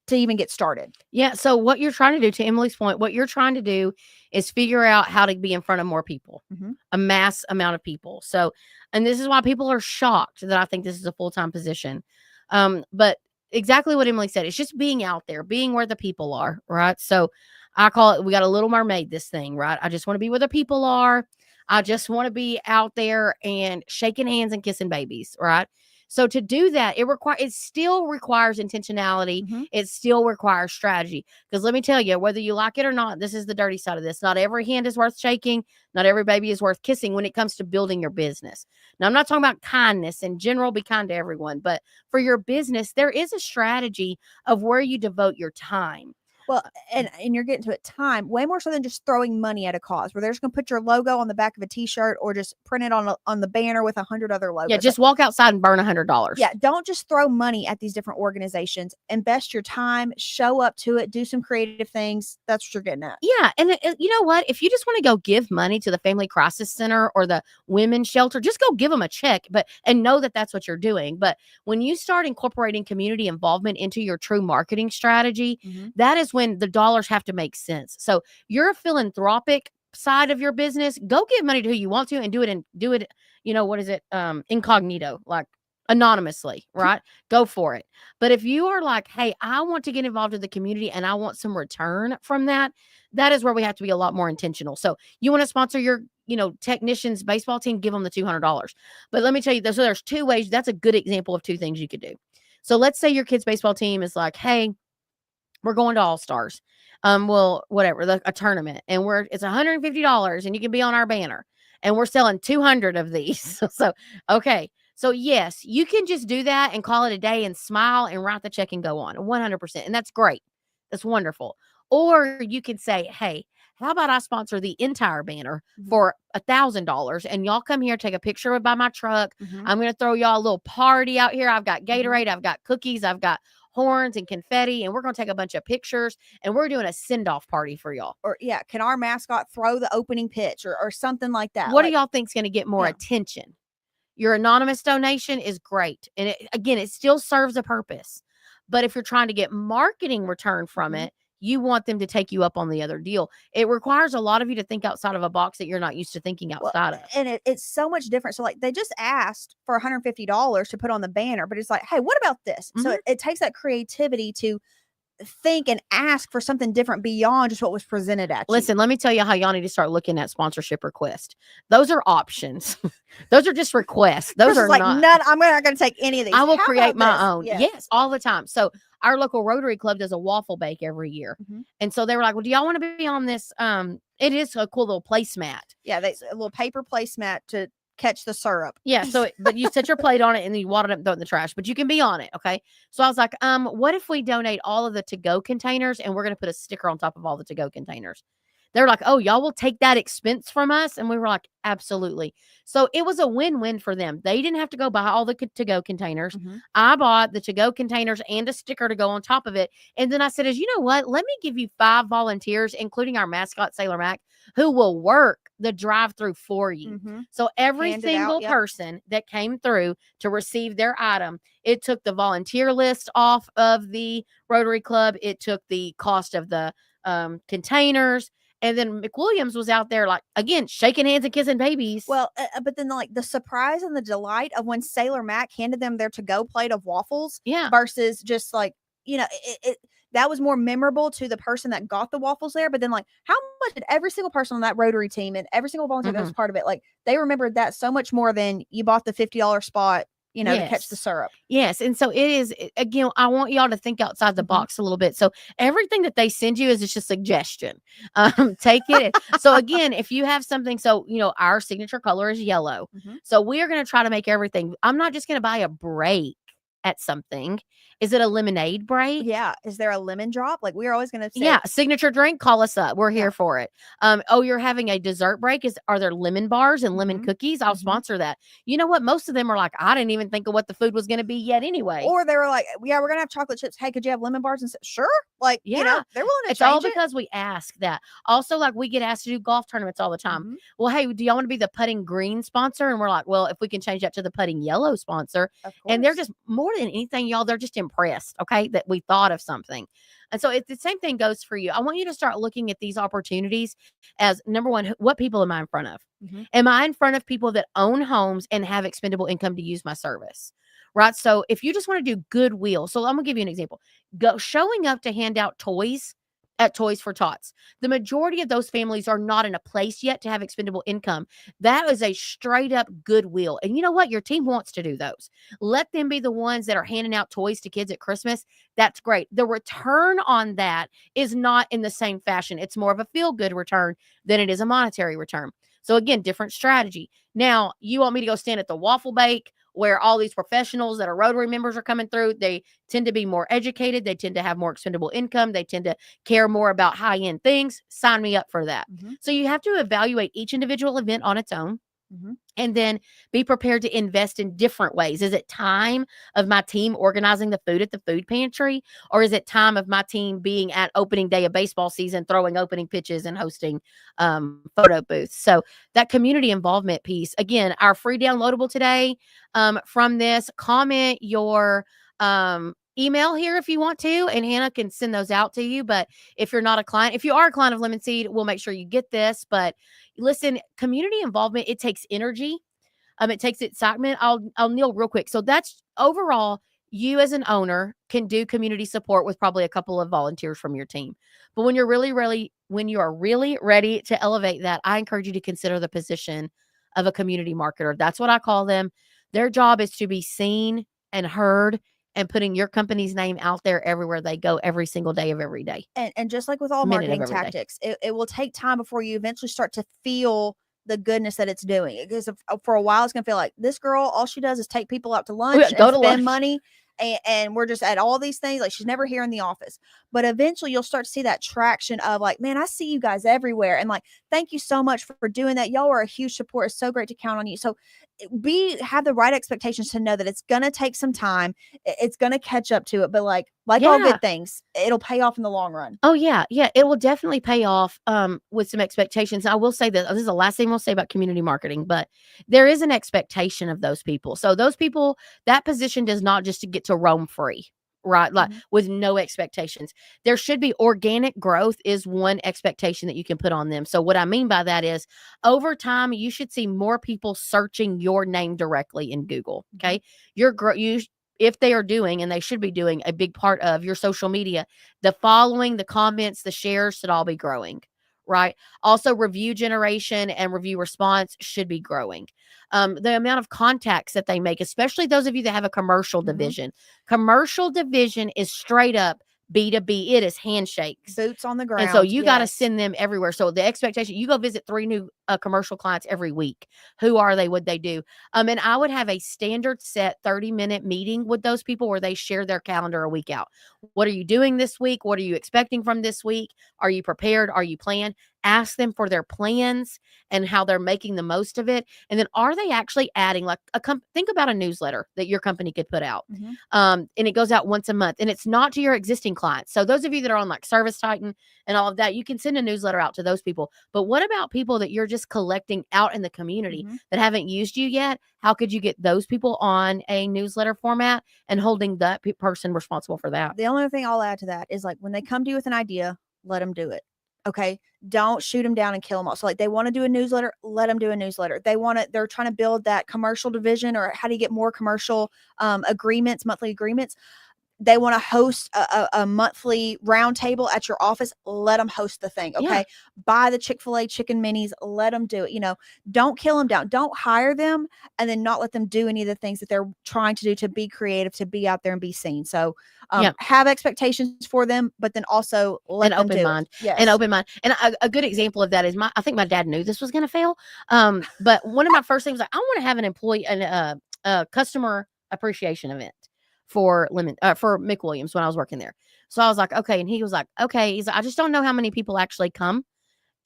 to even get started. Yeah. So what you're trying to do, to Emily's point, what you're trying to do is figure out how to be in front of more people, a mass amount of people. So, and this is why people are shocked that I think this is a full-time position. But exactly what Emily said, it's just being out there, being where the people are, right? So I call it, we got a Little Mermaid, this thing, right? I just want to be where the people are. I just want to be out there and shaking hands and kissing babies, right? So to do that, it still requires intentionality. It still requires strategy. Because let me tell you, whether you like it or not, this is the dirty side of this. Not every hand is worth shaking. Not every baby is worth kissing when it comes to building your business. Now, I'm not talking about kindness. In general, be kind to everyone. But for your business, there is a strategy of where you devote your time. Well, and you're getting to it time way more so than just throwing money at a cause where they're just going to put your logo on the back of a t-shirt or just print it on the banner with 100 other logos. Yeah, just walk outside and burn $100. Yeah, don't just throw money at these different organizations. Invest your time, show up to it, do some creative things. That's what you're getting at. Yeah, and you know what? If you just want to go give money to the Family Crisis Center or the Women's Shelter, just go give them a check, and know that that's what you're doing. But when you start incorporating community involvement into your true marketing strategy, that is when the dollars have to make sense. So you're a philanthropic side of your business. Go give money to who you want to and do it, incognito, like anonymously, right? Go for it. But if you are like, hey, I want to get involved in the community and I want some return from that, that is where we have to be a lot more intentional. So you want to sponsor your, technician's baseball team, give them the $200. But let me tell you, so there's 2 ways. That's a good example of 2 things you could do. So let's say your kid's baseball team is like, hey, we're going to All-Stars. Whatever, a tournament. And it's $150 and you can be on our banner. And we're selling 200 of these. So, okay. So yes, you can just do that and call it a day and smile and write the check and go on 100%. And that's great. That's wonderful. Or you can say, hey, how about I sponsor the entire banner for $1,000 and y'all come here, take a picture by my truck. I'm going to throw y'all a little party out here. I've got Gatorade. I've got cookies. I've got horns and confetti, and we're going to take a bunch of pictures and we're doing a send-off party for y'all. Or can our mascot throw the opening pitch or something like that? What do y'all think's going to get more attention? Your anonymous donation is great. And it still serves a purpose. But if you're trying to get marketing return from it, you want them to take you up on the other deal. It requires a lot of you to think outside of a box that you're not used to thinking Well, outside of. and it's so much different. So like they just asked for $150 to put on the banner, but it's like, hey, what about this? So it takes that creativity to think and ask for something different beyond just what was presented at you. Listen, let me tell you how y'all need to start looking at sponsorship requests. Those are options. Those are just requests. Those Chris are is like, not. none. I'm not going to take any of these. I will How create about my this? own. Yeah. Yes, all the time. So our local Rotary Club does a waffle bake every year. Mhm. And so they were like, well, do y'all want to be on this? It is a cool little placemat. Yeah, they a little paper placemat to catch the syrup. Yeah. So, but you set your plate on it and then you wad it up and throw it in the trash, but you can be on it. Okay. So I was like, what if we donate all of the to-go containers and we're going to put a sticker on top of all the to-go containers? They were like, oh, y'all will take that expense from us? And we were like, absolutely. So it was a win-win for them. They didn't have to go buy all the to-go containers. Mhm. I bought the to-go containers and a sticker to go on top of it. And then I said, you know what? Let me give you 5 volunteers, including our mascot, Sailor Mac, who will work the drive-through for you. Mhm. So every Hand it out, single yep. person that came through to receive their item, it took the volunteer list off of the Rotary Club. It took the cost of the containers. And then McWilliams was out there, like, again, shaking hands and kissing babies. Well, but then like the surprise and the delight of when Sailor Mac handed them their to-go plate of waffles yeah. versus just like, that was more memorable to the person that got the waffles there. But then like, how much did every single person on that Rotary team and every single volunteer that was part of it, like they remembered that so much more than you bought the $50 spot, to catch the syrup. Yes. And so it is, again, I want y'all to think outside the box a little bit. So everything that they send you is just a suggestion. Take it. So again, if you have something, so, our signature color is yellow. Mhm. So we are going to try to make everything. I'm not just going to buy a break at something. Is it a lemonade break? Yeah. Is there a lemon drop? Like we're always going to say. Yeah, signature drink, call us up. We're here for it. You're having a dessert break. Are there lemon bars and lemon cookies? I'll sponsor that. You know what? Most of them are like, I didn't even think of what the food was going to be yet anyway. Or they were like, yeah, we're going to have chocolate chips. Hey, could you have lemon bars? And sure. Like, they're willing to it's change all because we ask that. Also, like we get asked to do golf tournaments all the time. Mhm. Well, hey, do y'all want to be the putting green sponsor? And we're like, well, if we can change that to the putting yellow sponsor. Of course. And they're just more than anything, y'all, they're just impressed, okay, that we thought of something. And so the same thing goes for you. I want you to start looking at these opportunities as, number one, what people am I in front of? Mhm. Am I in front of people that own homes and have expendable income to use my service? Right. So if you just want to do goodwill, so I'm gonna give you an example. Showing up to hand out toys at Toys for Tots. The majority of those families are not in a place yet to have expendable income. That is a straight up goodwill. And you know what? Your team wants to do those. Let them be the ones that are handing out toys to kids at Christmas. That's great. The return on that is not in the same fashion. It's more of a feel good return than it is a monetary return. So again, different strategy. Now, you want me to go stand at the waffle bake where all these professionals that are Rotary members are coming through? They tend to be more educated. They tend to have more expendable income. They tend to care more about high-end things. Sign me up for that. Mhm. So you have to evaluate each individual event on its own. Mhm. And then be prepared to invest in different ways. Is it time of my team organizing the food at the food pantry? Or is it time of my team being at opening day of baseball season, throwing opening pitches and hosting photo booths? So that community involvement piece, again, our free downloadable today from this, comment your email here if you want to, and Hannah can send those out to you. But if you're not a client, if you are a client of Lemon Seed, we'll make sure you get this. But listen, community involvement, it takes energy. It takes excitement. I'll kneel real quick. So that's overall, you as an owner can do community support with probably a couple of volunteers from your team. But when you are really ready to elevate that, I encourage you to consider the position of a community marketer. That's what I call them. Their job is to be seen and heard and putting your company's name out there everywhere they go every single day of every day. And just like with all Minute of marketing every day. tactics, it will take time before you eventually start to feel the goodness that it's doing. Because for a while, it's going to feel like this girl, all she does is take people out to lunch and go to spend lunch. money. And we're just at all these things. Like she's never here in the office. But eventually you'll start to see that traction of like, man, I see you guys everywhere. And like, thank you so much for doing that. Y'all are a huge support. It's so great to count on you. So have the right expectations to know that it's going to take some time. It's going to catch up to it. But like all good things, it'll pay off in the long run. Oh yeah. Yeah. It will definitely pay off with some expectations. I will say that this is the last thing we'll say about community marketing, but there is an expectation of those people. So those people, that position does not just to get to roam free. right? Like Mhm. with no expectations. There should be organic growth is one expectation that you can put on them. So what I mean by that is over time, you should see more people searching your name directly in Google. Okay. If they are doing, and they should be doing, a big part of your social media, the following, the comments, the shares should all be growing, right? Also, review generation and review response should be growing. The amount of contacts that they make, especially those of you that have a commercial Mhm. division. Commercial division is straight up B2B. It is handshakes. Boots on the ground. And so you got to yes. send them everywhere. So the expectation, you go visit 3 new commercial clients every week. Who are they? What they do? And I would have a standard set 30-minute meeting with those people where they share their calendar a week out. What are you doing this week? What are you expecting from this week? Are you prepared? Are you planned? Ask them for their plans and how they're making the most of it. And then are they actually adding, like, think about a newsletter that your company could put out. Mhm. And it goes out once a month, and it's not to your existing clients. So those of you that are on like Service Titan and all of that, you can send a newsletter out to those people. But what about people that you're just collecting out in the community Mhm. that haven't used you yet? How could you get those people on a newsletter format and holding that person responsible for that? The only thing I'll add to that is, like, when they come to you with an idea, let them do it. Okay. Don't shoot them down and kill them all. So, like, they want to do a newsletter, let them do a newsletter. They're trying to build that commercial division, or how do you get more commercial agreements, monthly agreements. They want to host a monthly roundtable at your office. Let them host the thing. Okay. Yeah. Buy the Chick-fil-A chicken minis. Let them do it. Don't kill them down. Don't hire them and then not let them do any of the things that they're trying to do to be creative, to be out there and be seen. So Yeah. have expectations for them, but then also let An them open do mind. it. Yes. An open mind. And a good example of that is I think my dad knew this was going to fail. But one of my first things, like, I want to have an employee, a customer appreciation event for McWilliams when I was working there. So I was like, okay. And he was like, okay. He's like, I just don't know how many people actually come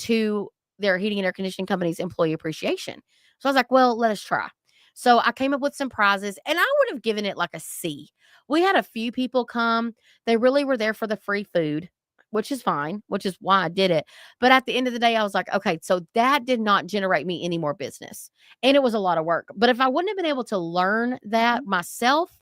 to their heating and air conditioning company's employee appreciation. So I was like, well, let us try. So I came up with some prizes, and I would have given it like a C. We had a few people come. They really were there for the free food, which is fine, which is why I did it. But at the end of the day, I was like, okay, so that did not generate me any more business. And it was a lot of work. But if I wouldn't have been able to learn that myself,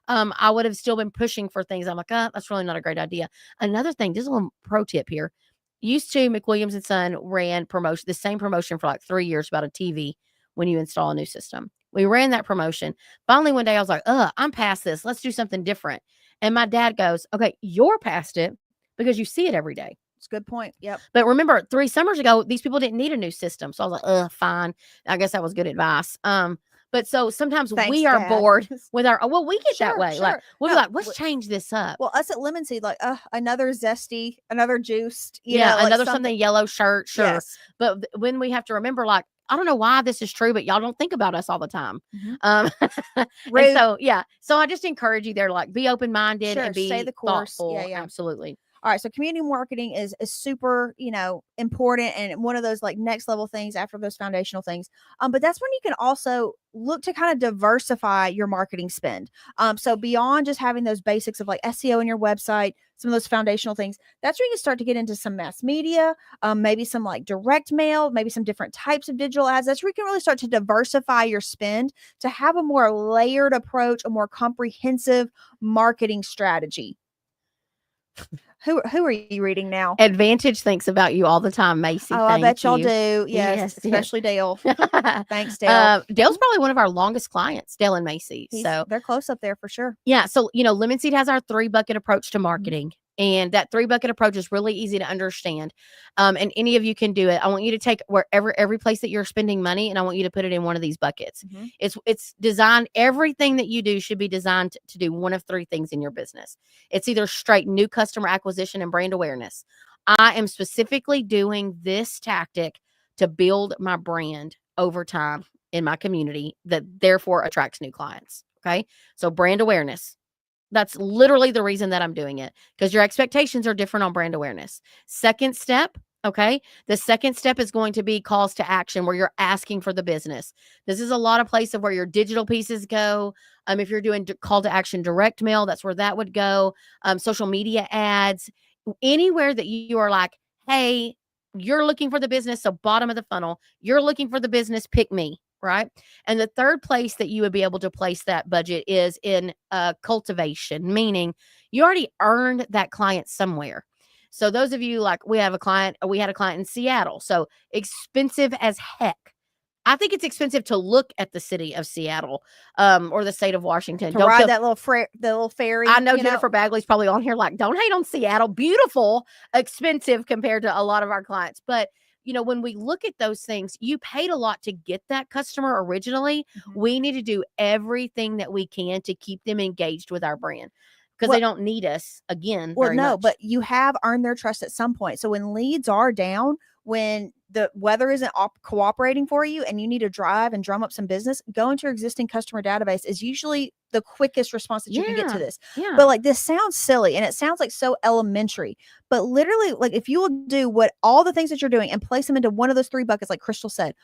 I would have still been pushing for things. I'm like, that's really not a great idea. Another thing, just a little pro tip here. Used to, McWilliams and Son ran the same promotion for like 3 years about a TV when you install a new system. We ran that promotion. Finally, one day I was like, I'm past this. Let's do something different. And my dad goes, okay, you're past it because you see it every day. It's a good point. Yep. But remember, 3 summers ago, these people didn't need a new system. So I was like, fine. I guess that was good advice. But so sometimes Thanks, we are Dad. bored with we get that Sure, way. Like, sure. we'll No, be like, let's change this up. Well, us at Lemon Seed, like, another zesty, another juiced, Yeah, like another something yellow shirt, sure. Yes. But when we have to remember, like, I don't know why this is true, but y'all don't think about us all the time. Mhm. And Rude. so, yeah. So I just encourage you there, like, be open-minded Sure, and be stay the course. thoughtful. Yeah, yeah. Absolutely. All right, so community marketing is super, important, and one of those, like, next level things after those foundational things. But that's when you can also look to kind of diversify your marketing spend. So beyond just having those basics of like SEO in your website, some of those foundational things, that's where you can start to get into some mass media, maybe some like direct mail, maybe some different types of digital ads. That's where you can really start to diversify your spend to have a more layered approach, a more comprehensive marketing strategy. Who are you reading now? Advantage thinks about you all the time, Macy. Oh, I bet y'all you. do. Yes, Yes, especially Dale. Thanks, Dale. Dale's probably one of our longest clients, Dale and Macy. So they're close up there for sure. yeah. So, Lemon Seed has our 3-bucket approach to marketing. And that 3-bucket approach is really easy to understand. And any of you can do it. I want you to take every place that you're spending money, and I want you to put it in one of these buckets. It's designed, everything that you do should be designed to do one of 3 things in your business. It's either straight new customer acquisition and brand awareness. I am specifically doing this tactic to build my brand over time in my community that therefore attracts new clients. Okay. So brand awareness. That's literally the reason that I'm doing it, because your expectations are different on brand awareness. Second step, okay? The second step is going to be calls to action, where you're asking for the business. This is a lot of places where your digital pieces go. If you're doing call to action direct mail, that's where that would go. Social media ads, anywhere that you are like, hey, you're looking for the business. So bottom of the funnel, you're looking for the business, pick me. Right. And the third place that you would be able to place that budget is in cultivation, meaning You already earned that client somewhere. So those of you, like, we had a client in Seattle. So expensive as heck. I think it's expensive to look at the city of Seattle, or the state of Washington. To Don't ride kill. that the little ferry. I know you Jennifer Bagley's probably on here like, don't hate on Seattle. Beautiful, expensive compared to a lot of our clients. But, when we look at those things, you paid a lot to get that customer originally. Mhm. We need to do everything that we can to keep them engaged with our brand, because Well- they don't need us again. Well, very no, much. but you have earned their trust at some point. So when leads are down, when the weather isn't cooperating for you and you need to drive and drum up some business, go into your existing customer database is usually the quickest response that you can get to this. Yeah. But like, this sounds silly and it sounds like so elementary, but literally, like, if you will do what all the things that you're doing and place them into one of those 3 buckets, like Crystal said,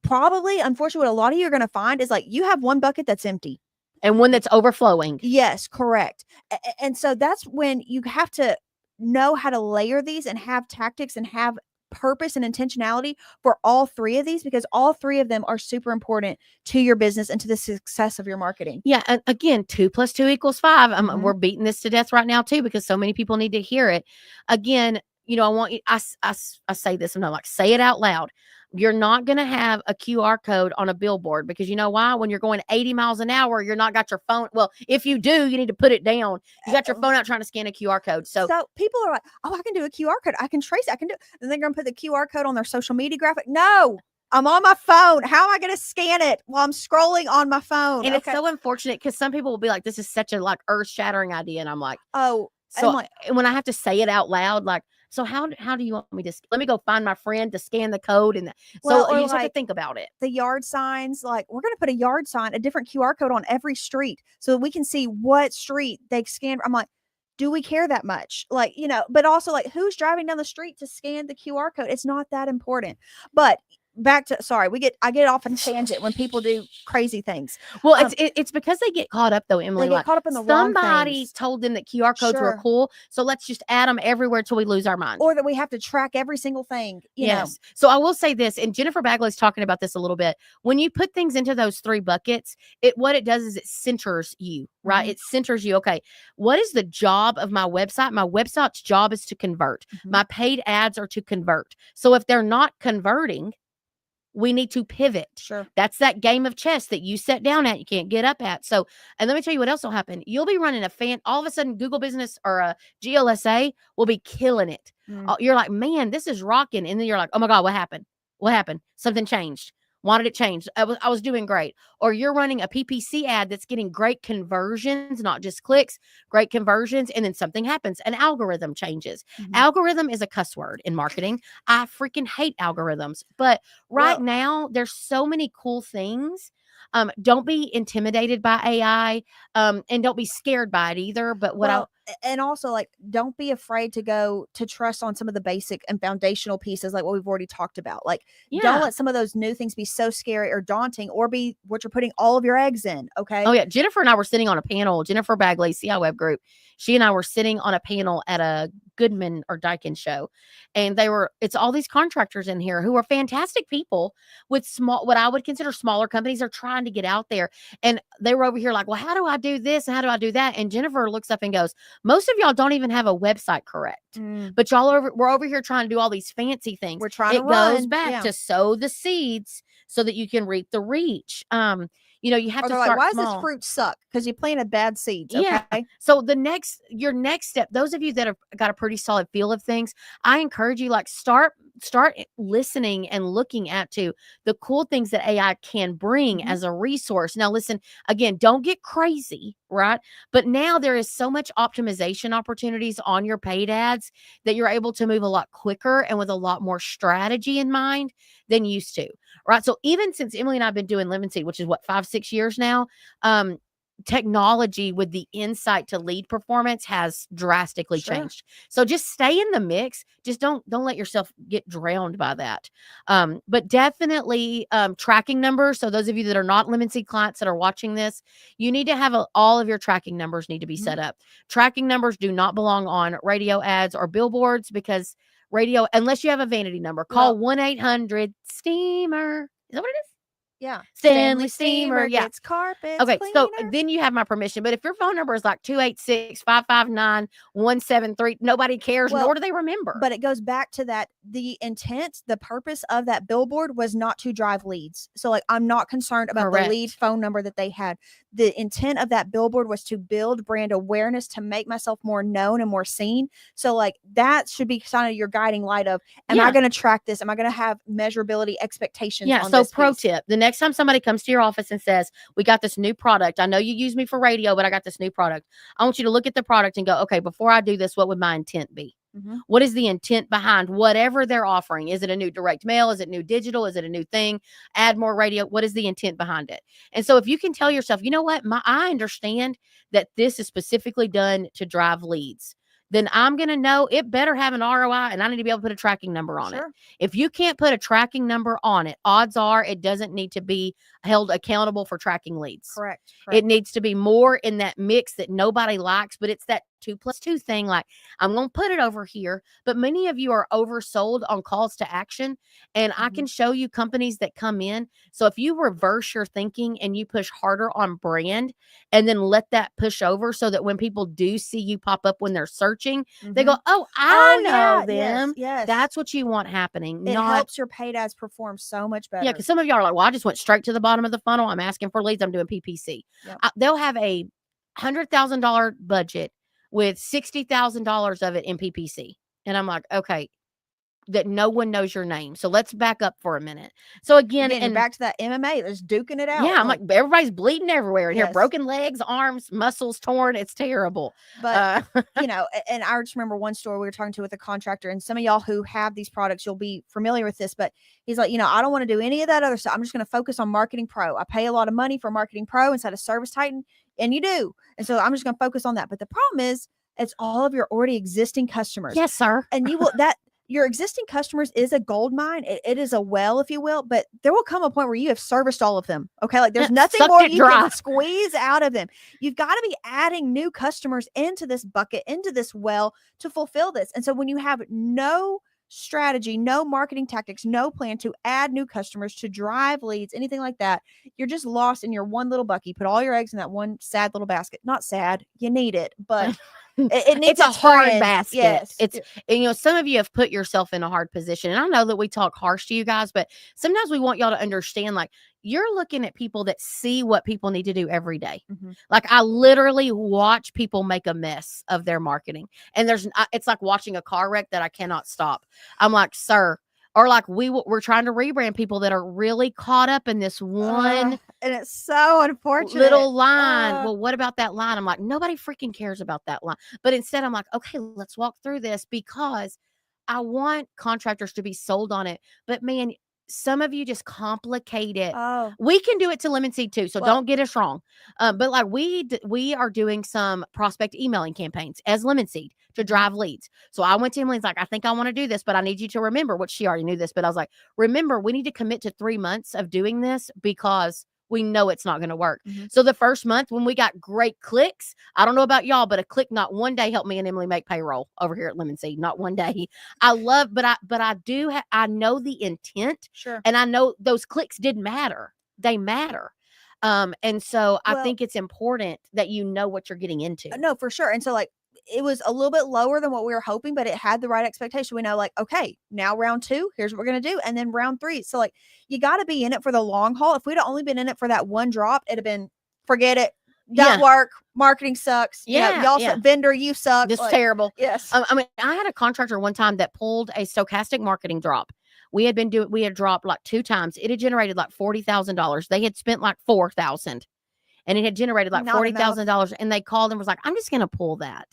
probably, unfortunately, what a lot of you are going to find is like you have one bucket that's empty. And one that's overflowing. Yes, correct. And so that's when you have to know how to layer these and have tactics and have purpose and intentionality for all 3 of these, because all 3 of them are super important to your business and to the success of your marketing. Yeah. And again, 2 + 2 = 5. Mhm. We're beating this to death right now too, because so many people need to hear it. Again, I want you, I say this, and I'm like, say it out loud. You're not going to have a QR code on a billboard, because you know why? When you're going 80 miles an hour, you're not got your phone. Well, if you do, you need to put it down. You got your phone out trying to scan a QR code. So people are like, oh, I can do a QR code. I can trace it. I can do, and they're going to put the QR code on their social media graphic. No, I'm on my phone. How am I going to scan it while I'm scrolling on my phone? And it's so unfortunate, because some people will be like, this is such a like earth shattering idea. And I'm like, oh, so like, when I have to say it out loud, like, so how do you want me to, let me go find my friend to scan the code. And Well, so you or just have to like think about it. the yard signs, like, we're going to put a yard sign, a different QR code on every street so that we can see what street they scan. I'm like, do we care that much? Like, but also, like, who's driving down the street to scan the QR code? It's not that important. But back to, sorry, I get off on a tangent when people do crazy things. Well, it's because they get caught up though, Emily. They get like, caught up in the wrong somebody things. told them that QR codes were Sure. cool, so let's just add them everywhere till we lose our mind. Or that we have to track every single thing. You know. So I will say this, and Jennifer Bagley's talking about this a little bit. When you put things into those 3 buckets, what it does is it centers you, right? Mhm. It centers you. Okay, what is the job of my website? My website's job is to convert. Mhm. My paid ads are to convert. So if they're not converting, we need to pivot. Sure. That's that game of chess that you sit down at, you can't get up at. So, and let me tell you what else will happen. You'll be running all of a sudden, Google Business or a GLSA will be killing it. Mm. You're like, man, this is rocking. And then you're like, oh my God, what happened? What happened? Something changed. Why did it change? I was doing great. Or you're running a PPC ad that's getting great conversions, not just clicks, great conversions. And then something happens. An algorithm changes. Mhm. Algorithm is a cuss word in marketing. I freaking hate algorithms. But right now, there's so many cool things. Don't be intimidated by AI, and don't be scared by it either. But and also, like, don't be afraid to trust on some of the basic and foundational pieces, like what we've already talked about. Like, don't let some of those new things be so scary or daunting, or be what you're putting all of your eggs in. Okay. Oh yeah. Jennifer and I were sitting on a panel, Jennifer Bagley, CI Web Group. She and I were sitting on a panel at a Goodman or Daikin show. And it's all these contractors in here who are fantastic people with what I would consider smaller companies are trying to get out there. And they were over here like, well, how do I do this? And how do I do that? And Jennifer looks up and goes, most of y'all don't even have a website correct. But we're over here trying to do all these fancy things. We're trying to goes back to sow the seeds so that you can reap the reach. You have to start like, why small. does this fruit suck? Because you planted bad seeds. Yeah. Okay. So your next step, those of you that have got a pretty solid feel of things, I encourage you, like, start listening and looking at the cool things that AI can bring as a resource. Now, listen, again, don't get crazy, right? But now there is so much optimization opportunities on your paid ads that you're able to move a lot quicker and with a lot more strategy in mind than used to, right? So even since Emily and I have been doing Lemon Seed, which is 5-6 years now, technology with the insight to lead performance has drastically changed. So just stay in the mix. Just don't let yourself get drowned by that. But definitely tracking numbers. So those of you that are not Lemon Seed clients that are watching this, you need to have all of your tracking numbers need to be set up. Tracking numbers do not belong on radio ads or billboards, because radio, unless you have a vanity number, call 1-800-STEAMER. Is that what it is? Yeah. Stanley Steamer. Yeah. Gets carpets Okay, so cleaner. then you have my permission. But if your phone number is like 286-559-173, nobody cares, Well, nor do they remember. But it goes back to that the intent, the purpose of that billboard was not to drive leads. So like I'm not concerned about the lead Correct. phone number that they had. The intent of that billboard was to build brand awareness, to make myself more known and more seen. So like that should be kind of your guiding light of, am I Yeah. going to track this? Am I going to have measurability expectations Yeah. on So this pro piece? tip, the next time somebody comes to your office and says, we got this new product. I know you use me for radio, but I got this new product. I want you to look at the product and go, okay, before I do this, what would my intent be? Mhm. What is the intent behind whatever they're offering? Is it a new direct mail? Is it new digital? Is it a new thing? Add more radio? What is the intent behind it? And so if you can tell yourself, you know what, I understand that this is specifically done to drive leads, then I'm going to know it better have an ROI, and I need to be able to put a tracking number on it. Sure. If you can't put a tracking number on it, odds are it doesn't need to be held accountable for tracking leads. Correct. It needs to be more in that mix that nobody likes, but it's that 2+2 thing. Like, I'm going to put it over here, but many of you are oversold on calls to action. And I Mhm. can show you companies that come in. So if you reverse your thinking and you push harder on brand and then let that push over so that when people do see you pop up when they're searching, they go, Mhm. oh, I know yeah, them. Yes. That's what you want happening. It Not helps your paid ads perform so much better. Yeah, because some of y'all are like, well, I just went straight to the bottom of the funnel. I'm asking for leads. I'm doing PPC. Yep. They'll have a $100,000 budget with $60,000 of it in PPC. And I'm like, okay, that no one knows your name. So let's back up for a minute. So again, You're and back to that MMA. That's duking it out. yeah, I'm like, everybody's bleeding everywhere and here, Yes. broken legs, arms, muscles torn. It's terrible. But and I just remember one store we were talking to with a contractor, and some of y'all who have these products, you'll be familiar with this, but he's like, I don't want to do any of that other stuff. I'm just going to focus on Marketing Pro. I pay a lot of money for Marketing Pro instead of Service Titan, and you do. And so I'm just going to focus on that. But the problem is, it's all of your already existing customers. Yes, sir. And you will your existing customers is a gold mine. It is a well, if you will, but there will come a point where you have serviced all of them. Okay. Like there's nothing sucked more it you dry. can squeeze out of them. You've got to be adding new customers into this bucket, into this well to fulfill this. And so when you have no strategy, no marketing tactics, no plan to add new customers, to drive leads, anything like that, you're just lost in your one little bucket. You put all your eggs in that one sad little basket. Not sad. You need it, but it needs it's a hard friends. basket. Yes. It's, and some of you have put yourself in a hard position. And I know that we talk harsh to you guys, but sometimes we want y'all to understand, like, you're looking at people that see what people need to do every day. Mm-hmm. Like, I literally watch people make a mess of their marketing. And it's like watching a car wreck that I cannot stop. I'm like, sir, or like we're trying to rebrand people that are really caught up in this one and it's so unfortunate little line. Well, what about that line? I'm like, nobody freaking cares about that line. But instead I'm like, okay, let's walk through this because I want contractors to be sold on it. But man, some of you just complicate it. We can do it to Lemon Seed too, so don't get us wrong. But like we are doing some prospect emailing campaigns as Lemon Seed to drive leads. So I went to Emily's like, I think I want to do this, but I need you to remember, which she already knew this, but I was like, remember, we need to commit to 3 months of doing this because we know it's not going to work. Mm-hmm. So the first month when we got great clicks, I don't know about y'all, but a click not one day helped me and Emily make payroll over here at Lemon Seed. Not one day. I know the intent. Sure. And I know those clicks did matter. They matter. And so I think it's important that you know what you're getting into. No, for sure. And so like, it was a little bit lower than what we were hoping, but it had the right expectation. We know, like, okay, now round 2, here's what we're going to do. And then round 3. So like, you got to be in it for the long haul. If we'd only been in it for that one drop, it'd have been, forget it. Don't work. Marketing sucks. Y'all suck. Vendor, you suck. This is terrible. Yes. I mean, I had a contractor one time that pulled a stochastic marketing drop. We had dropped like 2 times. It had generated like $40,000. They had spent like $4,000 and it had generated like $40,000. And they called and was like, I'm just going to pull that.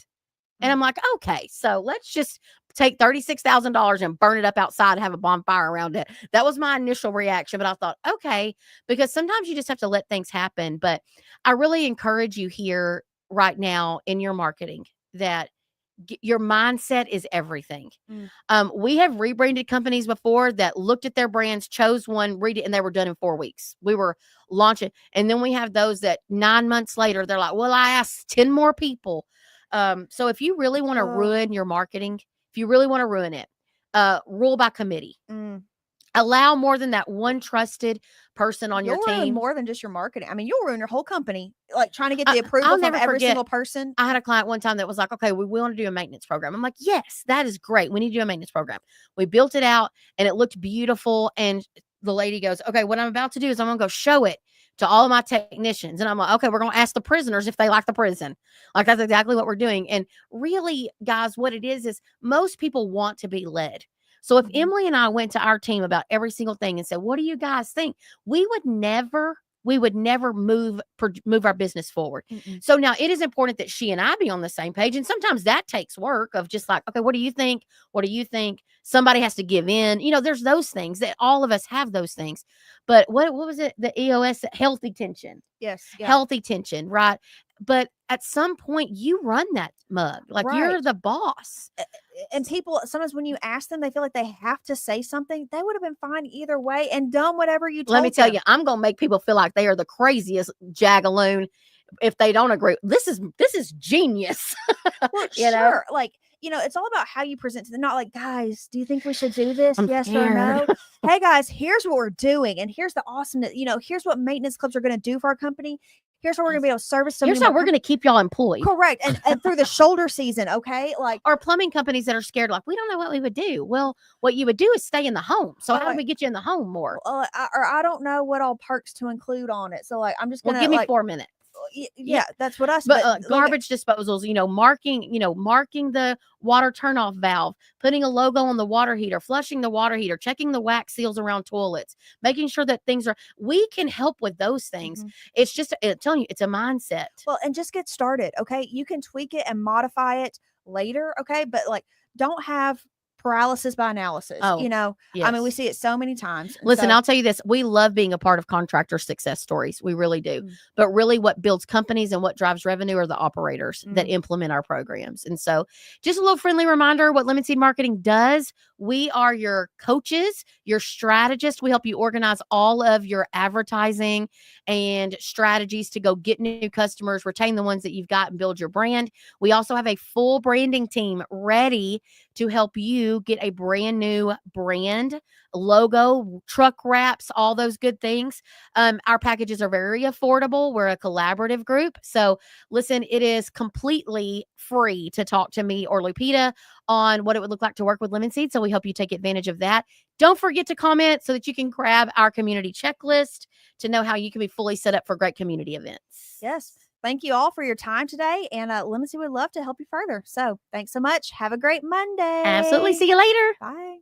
And I'm like, okay, so let's just take $36,000 and burn it up outside and have a bonfire around it. That was my initial reaction. But I thought, okay, because sometimes you just have to let things happen. But I really encourage you here right now in your marketing that your mindset is everything. We have rebranded companies before that looked at their brands, chose one, read it, and they were done in 4 weeks. We were launching. And then we have those that 9 months later, they're like, well, I asked 10 more people. So if you really want to ruin your marketing, if you really want to ruin it, rule by committee. Allow more than that one trusted person on your You'll ruin team. more than just your marketing. I mean, you'll ruin your whole company, like trying to get the I'll approval from never every forget, single person. I had a client one time that was like, okay, we want to do a maintenance program. I'm like, yes, that is great. We need to do a maintenance program. We built it out and it looked beautiful. And the lady goes, okay, what I'm about to do is I'm going to go show it to all of my technicians. And I'm like, okay, we're going to ask the prisoners if they like the prison. Like, that's exactly what we're doing. And really, guys, what it is most people want to be led. So if Mhm. Emily and I went to our team about every single thing and said, what do you guys think? We would never move our business forward. Mm-mm. So now it is important that she and I be on the same page. And sometimes that takes work of just like, okay, what do you think? What do you think? Somebody has to give in. There's those things that all of us have those things. But what was it? The EOS, healthy tension. Yes. Yeah. Healthy tension, right? But at some point you run that mug. Like you're Right. the boss. And people sometimes when you ask them, they feel like they have to say something. They would have been fine either way and done whatever you told Let me tell them. you, I'm going to make people feel like they are the craziest jagaloon if they don't agree. This is genius. Well, You know? sure. Like, it's all about how you present to them. Not like, guys, do you think we should do this? I'm Yes or scared. no? Hey, guys, here's what we're doing. And here's the awesomeness. Here's what maintenance clubs are going to do for our company. Here's what we're going to be able to service. Here's how we're going to keep y'all employed. Correct. And through the shoulder season, okay? Like, Or plumbing companies that are scared, like, we don't know what we would do. Well, what you would do is stay in the home. So how do we get you in the home more? I don't know what all perks to include on it. So, like, I'm just going to give me 4 minutes. Yeah, that's what I said. But garbage disposals, marking the water turnoff valve, putting a logo on the water heater, flushing the water heater, checking the wax seals around toilets, making sure that we can help with those things. It's just telling you, it's a mindset. Well, and just get started. Okay. You can tweak it and modify it later. Okay. But like, don't have paralysis by analysis. Yes. I mean, we see it so many times. Listen, I'll tell you this. We love being a part of contractor success stories. We really do. But really what builds companies and what drives revenue are the operators that implement our programs. And so just a little friendly reminder what Lemon Seed Marketing does. We are your coaches, your strategists. We help you organize all of your advertising and strategies to go get new customers, retain the ones that you've got, and build your brand. We also have a full branding team ready to help you get a brand new brand, logo, truck wraps, all those good things. Our packages are very affordable. We're a collaborative group. So listen, it is completely free to talk to me or Lupita on what it would look like to work with Lemon Seed. So we hope you take advantage of that. Don't forget to comment so that you can grab our community checklist to know how you can be fully set up for great community events. Yes. Thank you all for your time today. And Lemon Seed would love to help you further. So thanks so much. Have a great Monday. Absolutely. See you later. Bye.